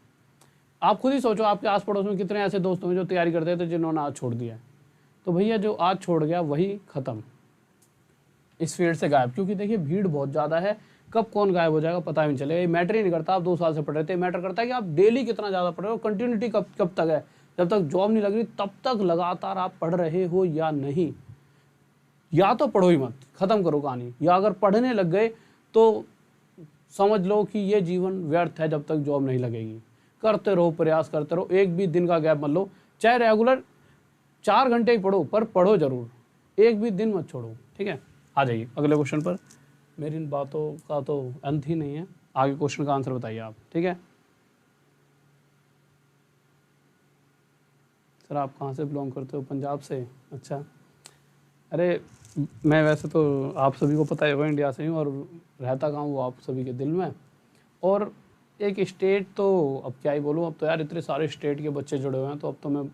आप खुद ही सोचो, आपके आस पड़ोस में कितने ऐसे दोस्त होंगे जो तैयारी करते थे जिन्होंने आज छोड़ दिया है। तो भैया जो आज छोड़ गया वही ख़त्म, इस फील्ड से गायब। क्योंकि देखिए भीड़ बहुत ज़्यादा है, कब कौन गायब हो जाएगा पता ही नहीं चलेगा। ये मैटर ही नहीं करता आप 2 साल से पढ़ रहे थे, मैटर करता है कि आप डेली कितना ज़्यादा पढ़ रहे हो, कंटिन्यूटी कब तक है। जब तक जॉब नहीं लग रही तब तक लगातार आप पढ़ रहे हो या नहीं। या तो पढ़ो ही मत, ख़त्म करो कहानी, या अगर पढ़ने लग गए तो समझ लो कि ये जीवन व्यर्थ है जब तक जॉब नहीं लगेगी। करते रहो, प्रयास करते रहो, एक भी दिन का गैप मत लो, चाहे रेगुलर 4 घंटे ही पढ़ो, पर पढ़ो जरूर, एक भी दिन मत छोड़ो। ठीक है, आ जाइए अगले क्वेश्चन पर। मेरी इन बातों का तो अंत ही नहीं है, आगे क्वेश्चन का आंसर बताइए आप। ठीक है सर, आप कहाँ से बिलोंग करते हो? पंजाब से, अच्छा। अरे मैं वैसे तो आप सभी को पता है इंडिया से हूँ, और रहता कहाँ वो आप सभी के दिल में। और एक स्टेट तो अब क्या ही बोलूँ, अब तो यार इतने सारे स्टेट के बच्चे जुड़े हुए हैं, तो अब तो मैं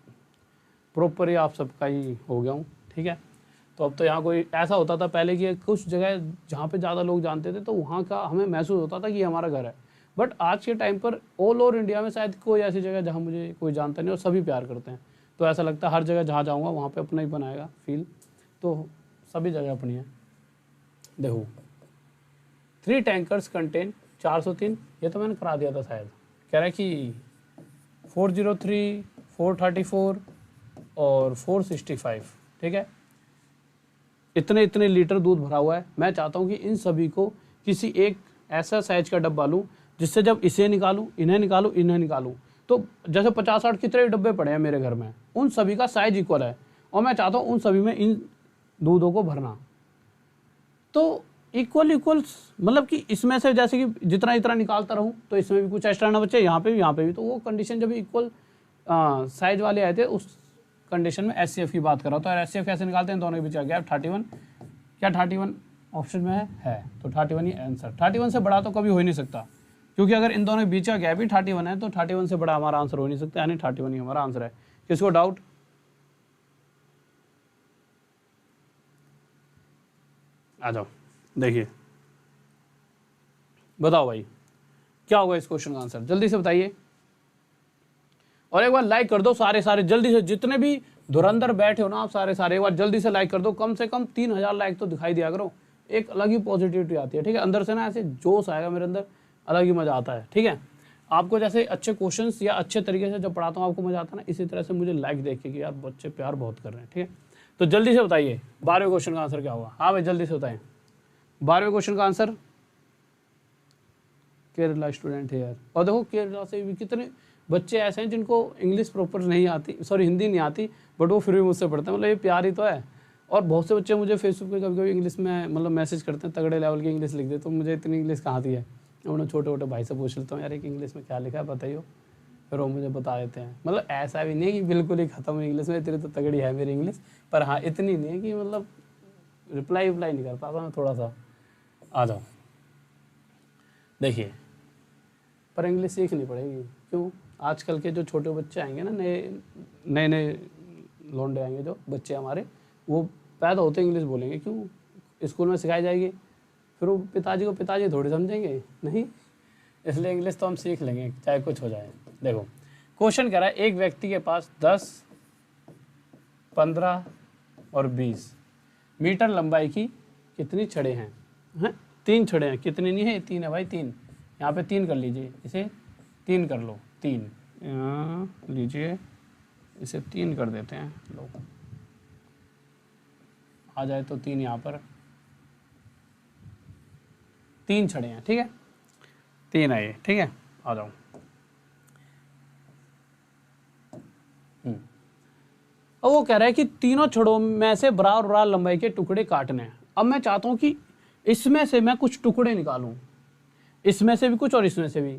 प्रॉपर ही आप सबका ही हो गया हूँ। ठीक है, तो अब तो यहाँ कोई ऐसा होता था पहले कि कुछ जगह जहाँ पे ज़्यादा लोग जानते थे तो वहाँ का हमें महसूस होता था कि ये हमारा घर है। बट आज के टाइम पर ऑल ओवर इंडिया में शायद कोई ऐसी जगह जहाँ मुझे कोई जानता नहीं और सभी प्यार करते हैं। तो ऐसा लगता है हर जगह जहाँ जाऊँगा वहाँ पे अपना ही बनाएगा फील, तो सभी जगह अपनी है। देखो 3 टैंकर्स कंटेन 403, ये तो मैंने करा दिया था शायद। कह रहा है कि 403, 434 और 465। ठीक है, इतने लीटर दूध भरा हुआ है। मैं चाहता हूँ कि इन सभी को किसी एक ऐसा साइज का डब्बा लूँ जिससे जब इसे निकालूँ, इन्हें निकालूँ, तो जैसे 50-60 कितने डब्बे पड़े हैं मेरे घर में, उन सभी का साइज इक्वल है, और मैं चाहता हूँ उन सभी में इन दूधों को भरना। तो इक्वल मतलब कि इसमें से जैसे कि जितना निकालता रहूँ तो इसमें भी कुछ एक्स्ट्रा ना बचे, यहाँ पे भी। तो वो कंडीशन जब इक्वल साइज वाले आए थे उस कंडीशन में SCF की बात कर रहा हूँ। तो SCF कैसे निकालते हैं, दोनों के बीच का गैप 31। क्या 31 ऑप्शन में है? तो 31 ही आंसर। 31 से बड़ा तो कभी हो ही नहीं सकता, क्योंकि अगर इन दोनों के बीच का गैप ही 31 है तो 31 से बड़ा हमारा आंसर हो नहीं सकता, यानी 31 ही हमारा आंसर है। किसको डाउट? आ जाओ, देखिए बताओ भाई क्या होगा इस क्वेश्चन का आंसर, जल्दी से बताइए। और एक बार लाइक कर दो सारे जल्दी से, जितने भी धुरंधर बैठे हो ना आप सारे एक बार जल्दी से लाइक कर दो। कम से कम 3000 लाइक तो दिखाई दिया करो, एक अलग ही पॉजिटिविटी आती है। ठीक है, अंदर से ना ऐसे जोश आएगा मेरे अंदर, अलग ही मज़ा आता है। ठीक है, आपको जैसे अच्छे क्वेश्चंस या अच्छे तरीके से जब पढ़ाता हूँ आपको मज़ा आता है ना, इसी तरह से मुझे लाइक देख के कि यार बच्चे प्यार बहुत कर रहे हैं। ठीक है, तो जल्दी से बताइए 12वें क्वेश्चन का आंसर क्या होगा। हाँ भाई जल्दी से बताएं 12वें क्वेश्चन का आंसर। केरला स्टूडेंट है यार, और देखो केरला से भी कितने बच्चे ऐसे हैं जिनको इंग्लिश प्रॉपर नहीं आती, सॉरी हिंदी नहीं आती, बट वो फिर भी मुझसे पढ़ते हैं। मतलब ये प्यार ही तो है। और बहुत से बच्चे मुझे फेसबुक पे कभी इंग्लिश में मतलब मैसेज करते हैं, तगड़े लेवल की इंग्लिश लिख दे, तो मुझे इतनी इंग्लिश कहाँ आती है। उन्होंने छोटे भाई से पूछ लेता हूँ यार एक इंग्लिश में क्या लिखा है बताइए, फिर वो मुझे बता देते हैं। मतलब ऐसा भी नहीं है कि बिल्कुल ही ख़त्म इंग्लिश में, इतनी तो तगड़ी है मेरी इंग्लिश, पर हाँ इतनी नहीं है कि मतलब रिप्लाई नहीं कर पाता मैं थोड़ा सा। आ जाओ देखिए, पर इंग्लिश सीखनी पड़ेगी। क्यों? आजकल के जो छोटे बच्चे आएंगे ना, नए लौंडे आएंगे, जो बच्चे हमारे, वो पैदा होते इंग्लिश बोलेंगे। क्यों? स्कूल में सिखाई जाएगी, फिर वो पिताजी को पिताजी थोड़ी समझेंगे, नहीं। इसलिए इंग्लिश तो हम सीख लेंगे चाहे कुछ हो जाए। देखो क्वेश्चन कह रहा है एक व्यक्ति के पास 10, 15 और 20 मीटर लंबाई की कितनी छड़ें हैं? 3 छड़ें हैं। कितनी नहीं है, 3 है भाई, 3। यहाँ पे 3 कर लीजिए, इसे 3 कर लो, 3 लीजिए, इसे 3 कर देते हैं। लो आ जाए तो 3 यहाँ पर, 3 छड़े हैं। ठीक है, 3 है ये। ठीक है, आ जाओ। अब वो कह रहा है कि तीनों छड़ों में से बराबर लंबाई के टुकड़े काटने हैं। अब मैं चाहता हूँ कि इसमें से मैं कुछ टुकड़े निकालूं, इसमें से भी कुछ और इसमें से भी।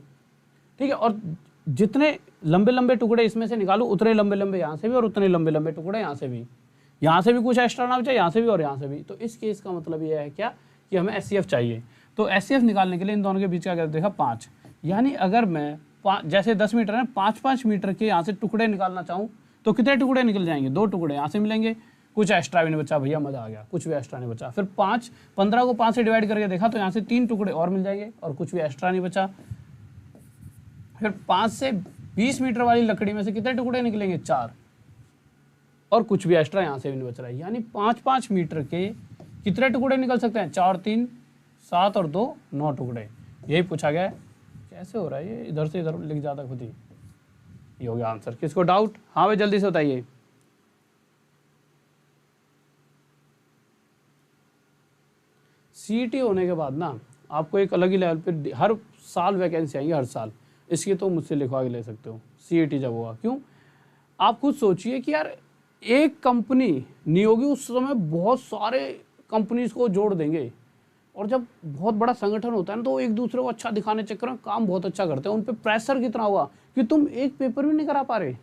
ठीक है, और जितने लंबे लंबे टुकड़े इसमें से निकालूं उतने लंबे लंबे यहाँ से भी और उतने लंबे लंबे टुकड़े यहाँ से भी कुछ एक्स्ट्रा ना बचे, यहाँ से भी और यहाँ से भी। तो इस केस का मतलब ये है क्या कि हमें SCF चाहिए। तो SCF निकालने के लिए इन दोनों के बीच का क्या देखा 5, यानी अगर मैं जैसे 10 मीटर है 5-5 मीटर के यहाँ से टुकड़े निकालना चाहूँ तो कितने टुकड़े निकल जाएंगे, 2 टुकड़े यहाँ से मिलेंगे, कुछ एक्स्ट्रा भी नहीं बचा भैया, मजा आ गया, कुछ भी एक्स्ट्रा नहीं बचा। फिर 15 को 5 से डिवाइड करके देखा तो यहाँ से 3 टुकड़े और मिल जाएंगे और कुछ भी एक्स्ट्रा नहीं बचा। फिर 5 से 20 मीटर वाली लकड़ी में से कितने टुकड़े निकलेंगे, 4, और कुछ भी एक्स्ट्रा यहाँ से भी नहीं बच रहा है। यानी 5-5 मीटर के कितने टुकड़े निकल सकते हैं, 4, 3, 7 और 2, 9 टुकड़े। यही पूछा गया है। कैसे हो रहा है ये, इधर से इधर लिख जाता खुद ही। ये हो गया आंसर। किसको डाउट? हाँ भाई जल्दी से बताइए। CET होने के बाद ना आपको एक अलग ही लेवल पे हर साल वैकेंसी आएंगी, हर साल। इसकी तो मुझसे लिखवा के ले सकते हो CET जब होगा। क्यों? आप खुद सोचिए कि यार एक कंपनी नहीं होगी उस समय बहुत सारे कंपनीज को जोड़ देंगे, और जब बहुत बड़ा संगठन होता है ना तो एक दूसरे को अच्छा दिखाने चक्कर में काम बहुत अच्छा करते हैं। उन पे प्रेशर कितना हुआ कि तुम एक पेपर भी नहीं करा पा रहे।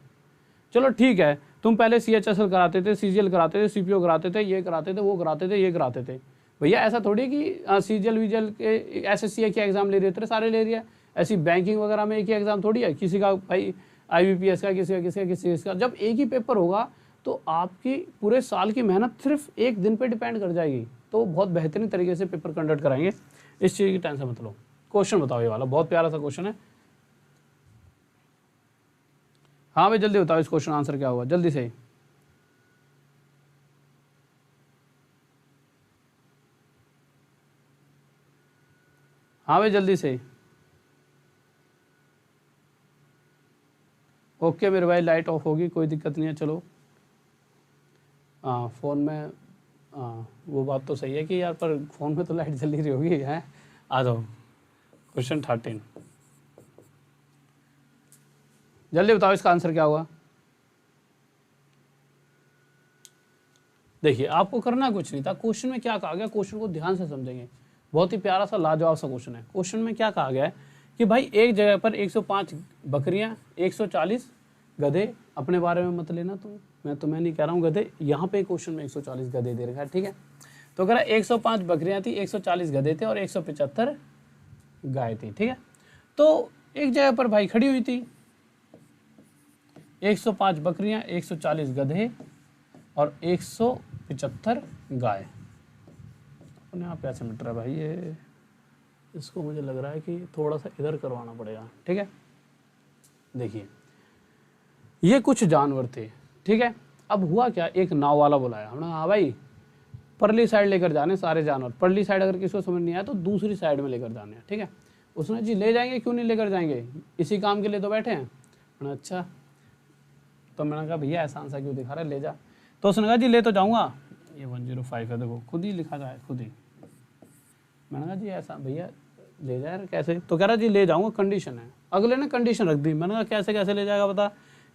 चलो ठीक है, तुम पहले CHSL कराते थे, CGL कराते थे, CPO कराते थे, ये कराते थे, वो कराते थे, ये कराते थे। भैया ऐसा थोड़ी है कि CGL VGL के SSC के एग्जाम ले रहे थे, सारे ले रही है। ऐसी बैंकिंग वगैरह में एक ही एग्जाम थोड़ी है, किसी का भाई IBPS का, किसी का। जब एक ही पेपर होगा तो आपकी पूरे साल की मेहनत सिर्फ एक दिन पे डिपेंड कर जाएगी। तो बहुत बेहतरीन तरीके से पेपर कंडक्ट कराएंगे, इस चीज़ की टेंशन मत लो। क्वेश्चन बताओ, ये वाला बहुत प्यारा सा क्वेश्चन है। हाँ भाई जल्दी बताओ, इस क्वेश्चन आंसर क्या हुआ, जल्दी से। हाँ भाई जल्दी से। ओके मेरे भाई, लाइट ऑफ होगी, कोई दिक्कत नहीं है। चलो फ़ोन में वो बात तो सही है कि यार, पर फ़ोन में तो लाइट जल ही रही होगी है। आ जाओ क्वेश्चन 13, जल्दी बताओ इसका आंसर क्या हुआ। देखिए आपको करना कुछ नहीं था, क्वेश्चन में क्या कहा गया, क्वेश्चन को ध्यान से समझेंगे। बहुत ही प्यारा सा लाजवाब सा क्वेश्चन है। क्वेश्चन में क्या कहा गया है कि भाई एक जगह पर 105 बकरियां, 140 गधे, अपने बारे में मत लेना तुम, मैं तुम्हें नहीं कह रहा हूँ गधे, यहाँ पे क्वेश्चन में 140 गधे दे रखा है, ठीक है। तो कह रहा 105 बकरियां थी, 140 गधे थे और 175 गाय थी, ठीक है। तो एक जगह पर भाई खड़ी हुई थी 105 बकरियां, 140 गधे और 175 गाय। अपने आप कैसे मिट रहा है भाई ये, इसको मुझे लग रहा है कि थोड़ा सा इधर करवाना पड़ेगा, ठीक है। देखिए ये कुछ जानवर थे, ठीक है। अब हुआ क्या, एक नाव वाला बुलाया, हमने हाँ भाई परली साइड लेकर जाने सारे जानवर। परली साइड अगर किसी को समझ नहीं आया तो दूसरी साइड में लेकर जाने हैं, ठीक है। उसने जी ले जाएंगे, क्यों नहीं लेकर जाएंगे, इसी काम के लिए तो बैठे हैं। मैंने अच्छा, तो मैंने कहा भैया ऐसा आंसर क्यों दिखा रहा है, ले जा। तो उसने कहा जी ले तो जाऊँगा, ये 105 है, देखो खुद ही लिखा जाए खुद ही। मैंने कहा जी ऐसा भैया ले जाए कैसे, तो कह रहा जी ले जाऊँगा, कंडीशन है। अगले ने कंडीशन रख दी। मैंने कहा कैसे कैसे ले जाएगा बता।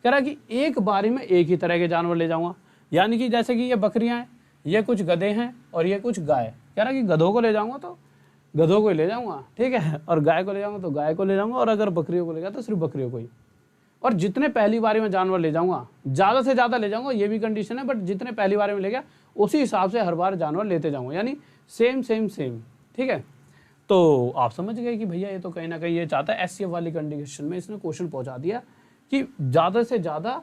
कह रहा कि एक बारी में एक ही तरह के जानवर ले जाऊँगा, यानी कि जैसे कि ये बकरियाँ हैं, ये कुछ गधे हैं और ये कुछ गाय। कह रहा कि गधों को ले जाऊँगा तो गधों को ही ले जाऊँगा, ठीक है, और गाय को ले जाऊँगा तो गाय को ले जाऊँगा, और अगर बकरियों को ले गया तो सिर्फ बकरियों को ही। और जितने पहली बारी में जानवर ले जाऊँगा ज़्यादा से ज़्यादा ले जाऊँगा, ये भी कंडीशन है, बट जितने पहली बारी में ले गया उसी हिसाब से हर बार जानवर लेते जाऊँगा, यानी सेम सेम सेम, ठीक है। तो आप समझ गए कि भैया ये तो कहीं ना कहीं ये चाहता है, SCF वाली कंडीशन में इसने क्वेश्चन पहुँचा दिया कि ज़्यादा से ज़्यादा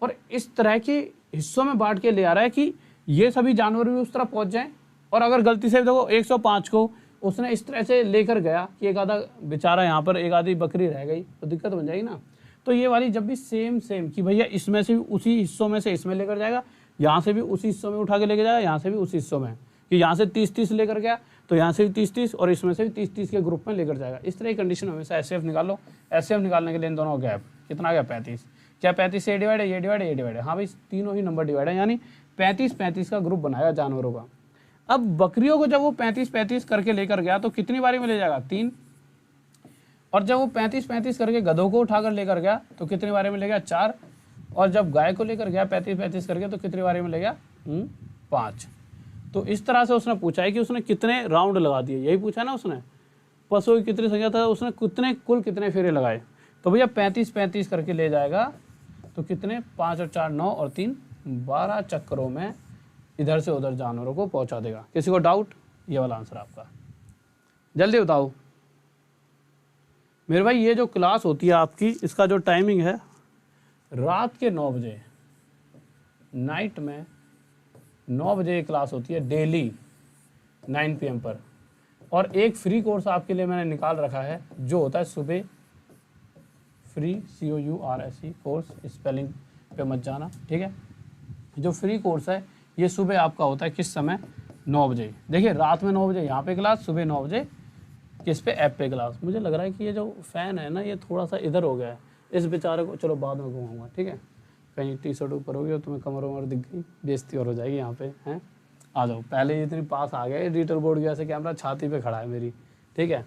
और इस तरह के हिस्सों में बांट के ले आ रहा है कि ये सभी जानवर भी उस तरह पहुंच जाएं। और अगर गलती से देखो 105 को उसने इस तरह से लेकर गया कि एक आधा बेचारा यहाँ पर एक आधी बकरी रह गई तो दिक्कत बन जाएगी ना। तो ये वाली जब भी सेम सेम कि भैया इसमें से भी उसी हिस्सों में से इसमें लेकर जाएगा, यहाँ से भी उसी हिस्सों में उठा के लेकर जाएगा, यहाँ से भी उसी हिस्सों में, कि यहाँ से 30-30 लेकर गया तो यहाँ से भी 30-30 और इसमें से भी 30-30 के ग्रुप में लेकर जाएगा। इस तरह की कंडीशन हमेशा SCF निकाल लो। SCF निकालने के लिए इन दोनों गैप कितना आ गया, 35। क्या 35 से ये डिवाइड है, ये डिवाइड है, ये डिवाइड है, हाँ भाई तीनों ही नंबर डिवाइड है, यानी 35-35 का ग्रुप बनाएगा जानवरों का। अब बकरियों को जब वो 35-35 करके लेकर गया तो कितनी बारी में ले जाएगा, 3। और जब वो 35-35 करके गधों को उठाकर लेकर गया तो कितनी बारी में ले गया, 4। और जब गाय को लेकर गया 35-35 करके तो कितनी बारी में ले गया, 5। तो इस तरह से उसने पूछा है कि उसने कितने राउंड लगा दिए, यही पूछा ना उसने, पशु की कितनी संख्या था, उसने कुल कितने फेरे लगाए। तो भैया 35-35 करके ले जाएगा, तो कितने 5 और 4 9 और 3 12 चक्करों में इधर से उधर जानवरों को पहुंचा देगा। किसी को डाउट? ये वाला आंसर आपका, जल्दी बताओ मेरे भाई। ये जो क्लास होती है आपकी, इसका जो टाइमिंग है रात के 9 बजे, नाइट में 9 बजे क्लास होती है डेली 9 PM पर। और एक फ्री कोर्स आपके लिए मैंने निकाल रखा है जो होता है सुबह, फ्री COURSE कोर्स, स्पेलिंग पे मत जाना, ठीक है। जो फ्री कोर्स है ये सुबह आपका होता है किस समय? 9 बजे। देखिए रात में 9 बजे यहाँ पे क्लास, सुबह 9 बजे किस पे? ऐप पे क्लास। मुझे लग रहा है कि ये जो फ़ैन है ना ये थोड़ा सा इधर हो गया है, इस बेचारे को चलो बाद में घुमाऊंगा, ठीक है। कहीं टी-शर्ट ऊपर होगी और तुम्हें कमर वमर दिख गई, बेइज्जती और हो जाएगी यहाँ पे, हैं। आ जाओ, पहले इतनी पास आ गए, डिजिटल बोर्ड की ऐसे कैमरा छाती पे खड़ा है मेरी, ठीक है।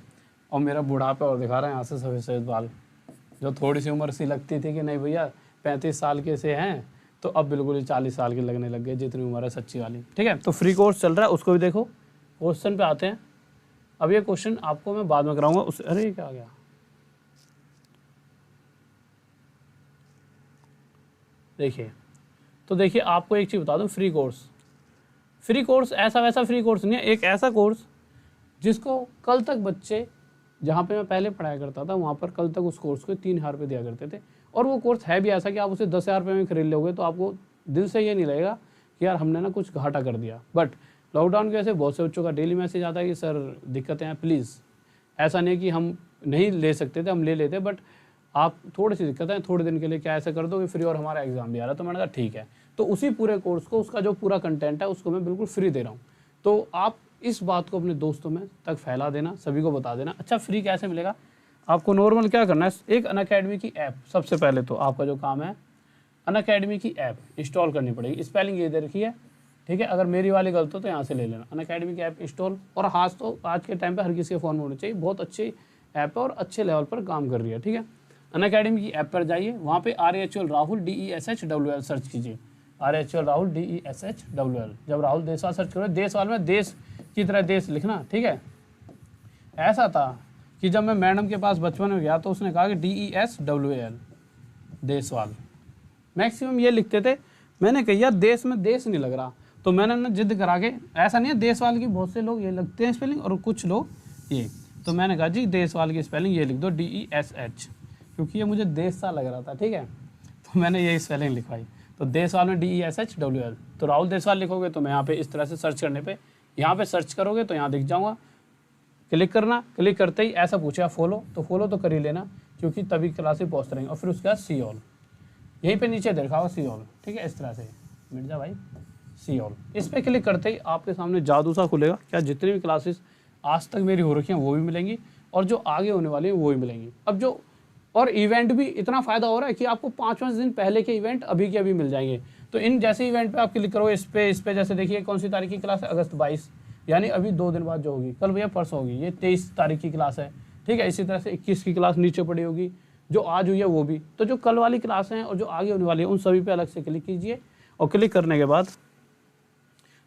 और मेरा बुढ़ापा और दिखा रहा है यहाँ से सफ़ेद सफ़ेद बाल। जो थोड़ी सी उम्र सी लगती थी कि नहीं भैया 35 साल के से हैं, तो अब बिल्कुल ही 40 साल के लगने लग गए, जितनी उम्र है सच्ची वाली, ठीक है। तो फ्री कोर्स चल रहा है, उसको भी देखो। क्वेश्चन पे आते हैं। अब ये क्वेश्चन आपको मैं बाद में कराऊंगा उस, अरे क्या आ गया, देखिए। तो देखिए आपको एक चीज़ बता दूं, फ्री कोर्स ऐसा वैसा फ्री कोर्स नहीं है। एक ऐसा कोर्स जिसको कल तक बच्चे, जहाँ पे मैं पहले पढ़ाया करता था वहाँ पर कल तक उस कोर्स को 3000 रुपये दिया करते थे। और वो कोर्स है भी ऐसा कि आप उसे 10,000 रुपये में खरीद लोगे तो आपको दिल से ये नहीं लगेगा कि यार हमने ना कुछ घाटा कर दिया। बट लॉकडाउन की वजह से बहुत से बच्चों का डेली मैसेज आता है कि सर दिक्कतें हैं, प्लीज़। ऐसा नहीं कि हम नहीं ले सकते थे, हम ले लेते, बट आप थोड़ी सी दिक्कत है, थोड़े दिन के लिए क्या ऐसा कर दो कि फ्री, और हमारा एग्जाम भी आ रहा है। तो मैंने कहा ठीक है, तो उसी पूरे कोर्स को, उसका जो पूरा कंटेंट है उसको मैं बिल्कुल फ्री दे रहा हूँ। तो आप इस बात को अपने दोस्तों में तक फैला देना, सभी को बता देना। अच्छा फ्री कैसे मिलेगा? आपको नॉर्मल क्या करना है, एक अनअकैडमी की ऐप, सबसे पहले तो आपका जो काम है अनअकैडमी की ऐप इंस्टॉल करनी पड़ेगी। स्पेलिंग ये दे रखी है, ठीक है। अगर मेरी वाली गलत हो तो यहाँ से ले लेना। अनअकैडमी की ऐप इंस्टॉल, और हाथ तो आज के टाइम पे हर किसी के फ़ोन में होनी चाहिए। बहुत अच्छी ऐप है और अच्छे लेवल पर काम कर रही है, ठीक है। अनअकैडमी की ऐप पर जाइए, वहाँ पे RHL राहुल DESHWL सर्च कीजिए। RHL Rahul DESHWL। जब राहुल देसवाल सर्च करो, देसवाल में देश की तरह देश लिखना, ठीक है। ऐसा था कि जब मैं मैडम के पास बचपन में गया तो उसने कहा कि DESWL देसवाल, मैक्सिमम ये लिखते थे। मैंने कहा यार देश में देश नहीं लग रहा, तो मैंने ना जिद करा के, ऐसा नहीं है देसवाल की बहुत से लोग ये लगते हैं स्पेलिंग और कुछ लोग ये, तो मैंने कहा जी देसवाल की स्पेलिंग ये लिख दो DESH, क्योंकि ये मुझे देश सा लग रहा था, ठीक है। तो मैंने ये स्पेलिंग लिखवाई, तो देसवाल में DESHWL। तो राहुल देसवाल लिखोगे तो मैं यहाँ पे इस तरह से सर्च करने पे, यहाँ पे सर्च करोगे तो यहाँ दिख जाऊँगा, क्लिक करना। क्लिक करते ही ऐसा पूछेगा फॉलो, तो फॉलो तो कर ही लेना क्योंकि तभी क्लासेस पहुँच रहेंगे। और फिर उसके बाद सी ऑल, यहीं पे नीचे देखा होगा सी ऑल, ठीक है। इस तरह से मिर्जा भाई सी ऑल, इस पर क्लिक करते ही आपके सामने जादू सा खुलेगा। क्या जितनी भी क्लासेस आज तक मेरी हो रखी हैं वो भी मिलेंगी, और जो आगे होने वाली हैं वो भी मिलेंगी। अब जो और इवेंट भी इतना फ़ायदा हो रहा है कि आपको 5-5 दिन पहले के इवेंट अभी के अभी मिल जाएंगे। तो इन जैसे इवेंट पे आप क्लिक करोगे, इस पे जैसे देखिए कौन सी तारीख की क्लास है, अगस्त 22, यानी अभी 2 दिन बाद जो होगी, कल भैया परसों होगी, ये 23 तारीख की क्लास है, ठीक है। इसी तरह से 21 की क्लास नीचे पड़ी होगी, जो आज हुई है वो भी। तो जो कल वाली क्लास हैं और जो आगे होने वाली है उन सभी पे अलग से क्लिक कीजिए, और क्लिक करने के बाद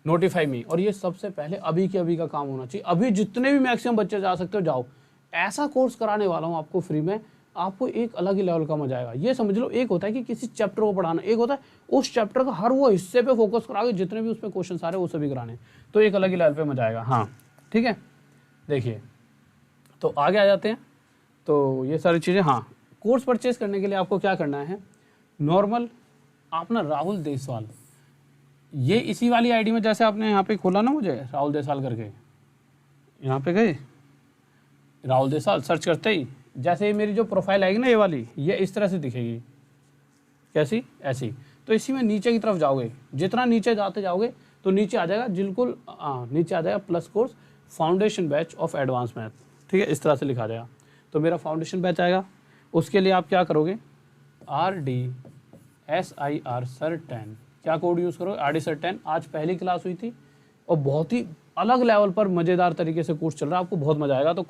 नोटिफाई मी, और ये सबसे पहले अभी के अभी का काम होना चाहिए। अभी जितने भी मैक्सिमम बच्चे जा सकते हो जाओ, ऐसा कोर्स कराने वाला हूँ आपको फ्री में, आपको एक अलग ही लेवल का मजा आएगा। ये समझ लो, एक होता है कि किसी चैप्टर को पढ़ाना, एक होता है उस चैप्टर का हर वो हिस्से पे फोकस कराओगे, जितने भी उसमें क्वेश्चन आ रहे हैं वो सभी कराने, तो एक अलग ही लेवल पे मजा आएगा। हाँ ठीक है, देखिए तो आगे आ जाते हैं। तो ये सारी चीज़ें, हाँ कोर्स परचेज करने के लिए आपको क्या करना है, नॉर्मल आप ना राहुल देसवाल, ये इसी वाली आईडी में जैसे आपने यहाँ पे खोला ना मुझे राहुल देसवाल करके, यहाँ पे गए राहुल देसवाल सर्च करते ही जैसे मेरी जो प्रोफाइल आएगी ना ये वाली, ये इस तरह से दिखेगी, कैसी, ऐसी। तो इसी में नीचे की तरफ जाओगे, जितना नीचे जाते जाओगे तो नीचे आ जाएगा, बिल्कुल नीचे आ जाएगा plus course foundation batch of advance math, ठीक है, इस तरह से लिखा जाएगा। तो मेरा फाउंडेशन बैच आएगा, उसके लिए आप क्या करोगे, RDSIR सर 10, क्या कोड यूज़ करोगे, RD सर 10। आज पहली क्लास हुई थी और बहुत ही अलग लेवल पर मज़ेदार तरीके से कोर्स चल रहा है, आपको बहुत मज़ा आएगा। तो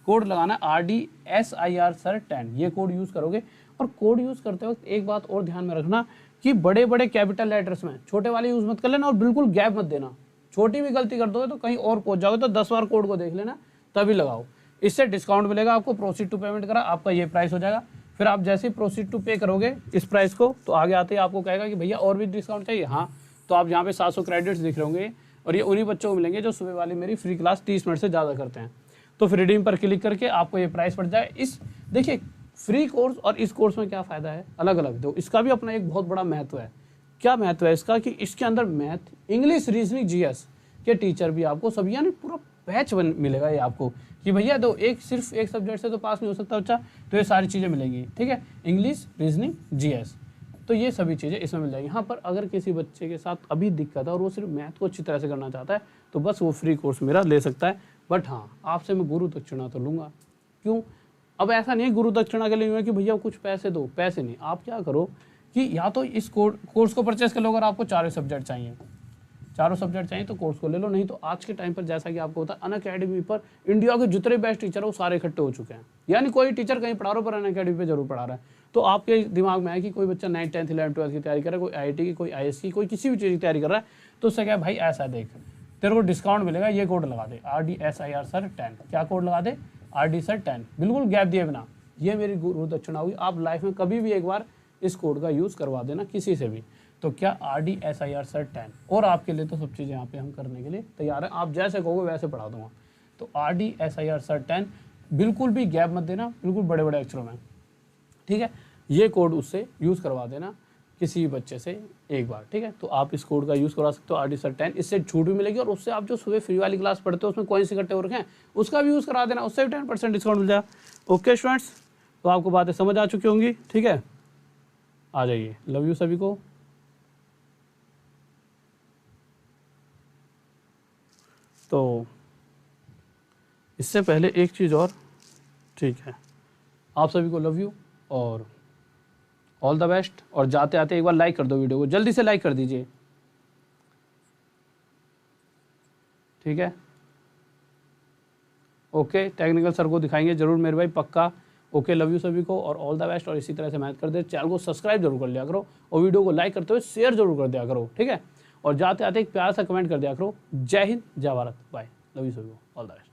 कोड लगाना RDSIR सर 10, ये कोड यूज़ करोगे। और कोड यूज़ करते वक्त एक बात और ध्यान में रखना कि बड़े बड़े कैपिटल लेटर्स में, छोटे वाले यूज़ मत कर लेना और बिल्कुल गैप मत देना। छोटी भी गलती कर दोगे तो कहीं और पहुंच जाओगे, तो 10 बार कोड को देख लेना तभी लगाओ, इससे डिस्काउंट मिलेगा आपको। प्रोसीड टू पेमेंट करा, आपका ये प्राइस हो जाएगा फिर आप जैसे ही प्रोसीड टू पे करोगे इस प्राइस को, तो आगे आते ही आपको कहेगा कि भैया और भी डिस्काउंट चाहिए। हाँ, तो आप यहाँ पे 700 क्रेडिट्स दिख रहे होंगे और ये उन्हीं बच्चों को मिलेंगे जो सुबह वाली मेरी फ्री क्लास 30 मिनट से ज़्यादा करते हैं। तो फिर रिडीम पर क्लिक करके आपको ये प्राइस पड़ जाए। इस देखिए फ्री कोर्स और इस कोर्स में क्या फ़ायदा है, अलग अलग। तो इसका भी अपना एक बहुत बड़ा महत्व है। क्या महत्व है इसका कि इसके अंदर मैथ, इंग्लिश, रीजनिंग, जीएस के टीचर भी आपको सब, यानी पूरा बैच मिलेगा ये आपको कि भैया दो सिर्फ एक सब्जेक्ट से तो पास नहीं हो सकता बच्चा, तो ये सारी चीज़ें मिलेंगी। ठीक है, इंग्लिश, रीजनिंग, जीएस, तो ये सभी चीज़ें इसमें मिल जाएंगी। हाँ, पर अगर किसी बच्चे के साथ अभी दिक्कत है और वो सिर्फ मैथ को अच्छी तरह से करना चाहता है तो बस वो फ्री कोर्स मेरा ले सकता है। बट हाँ, आपसे मैं गुरु दक्षिणा तो लूँगा। क्यों? अब ऐसा नहीं है गुरु दक्षिणा के लिए कि भैया कुछ पैसे दो, पैसे नहीं। आप क्या करो कि या तो इस कोर्स को परचेस कर लो, अगर आपको चारों सब्जेक्ट चाहिए तो कोर्स को ले लो। नहीं तो आज के टाइम पर जैसा कि आपको होता है, अनअकैडमी पर इंडिया के जितने बेस्ट टीचर है वो सारे इकट्ठे हो चुके हैं। यानी कोई टीचर कहीं पढ़ा रहा हो पर अनअकैडमी पे जरूर पढ़ा रहा है। तो आपके दिमाग में है कि कोई बच्चा 9th 10th 11th 12th की तैयारी कर रहा है, कोई IIT की, कोई IAS की, कोई किसी भी चीज़ की तैयारी कर रहा है, तो उससे क्या भाई ऐसा देख, तेरे को डिस्काउंट मिलेगा, ये कोड लगा दे RDSIR सर 10। क्या कोड लगा दे? RD सर 10, बिल्कुल गैप दिए बिना। ये मेरी गुरु दक्षिणा हुई। आप लाइफ में कभी भी एक बार इस कोड का यूज़ करवा देना किसी से भी। तो क्या RDSIR सर 10, और आपके लिए तो सब चीज़ें यहाँ पे हम करने के लिए तैयार हैं। आप जैसे कहोगे वैसे पढ़ा दूंगा। तो RDSIR सर 10, बिल्कुल भी गैप मत देना, बिल्कुल बड़े बड़े अक्षरों में। ठीक है, ये कोड उससे यूज़ करवा देना किसी बच्चे से एक बार। ठीक है, तो आप इस कोड का यूज़ करवा सकते हो RD सर 10, इससे छूट भी मिलेगी। और उससे आप जो सुबह फ्री वाली क्लास पढ़ते हो उसमें कॉइन्स इकट्ठे हो रखे हैं, उसका भी यूज़ करा देना, उससे भी 10% डिस्काउंट मिल जाएगा। ओके स्टूडेंट्स, तो आपको बातें समझ आ चुकी होंगी। ठीक है, आ जाइए। लव यू सभी को। तो इससे पहले एक चीज़ और, ठीक है, आप सभी को लव यू और ऑल द बेस्ट। और जाते आते एक बार लाइक कर दो वीडियो को, जल्दी से लाइक कर दीजिए। ठीक है, ओके, टेक्निकल सर को दिखाएंगे जरूर मेरे भाई, पक्का। ओके, लव यू सभी को और ऑल द बेस्ट। और इसी तरह से मेहनत कर दे, चैनल को सब्सक्राइब जरूर कर लिया करो और वीडियो को लाइक करते हुए शेयर जरूर कर दिया करो। ठीक है, और जाते आते एक प्यार सा कमेंट कर दिया करो। जय हिंद, जय भारत, बाय। लव यू सभी को, ऑल द बेस्ट।